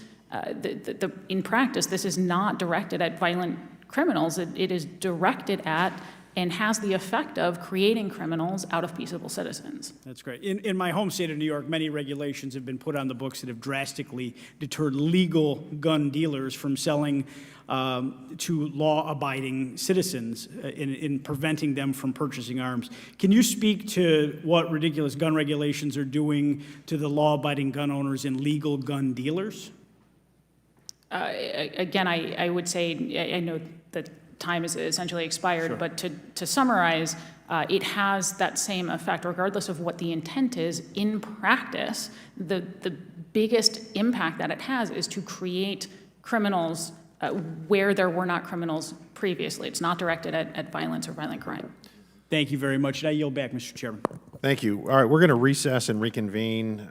in practice, this is not directed at violent criminals. It is directed at and has the effect of creating criminals out of peaceable citizens. That's great. In my home state of New York, many regulations have been put on the books that have drastically deterred legal gun dealers from selling to law-abiding citizens in preventing them from purchasing arms. Can you speak to what ridiculous gun regulations are doing to the law-abiding gun owners and legal gun dealers? Again, I would say, I know that time is essentially expired, sure. But to summarize, it has that same effect, regardless of what the intent is. In practice, the biggest impact that it has is to create criminals where there were not criminals previously. It's not directed at violence or violent crime. Thank you very much. I yield back, Mr. Chairman. Thank you. All right, we're going to recess and reconvene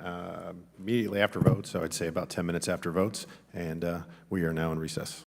immediately after votes, so I'd say about 10 minutes after votes, and we are now in recess.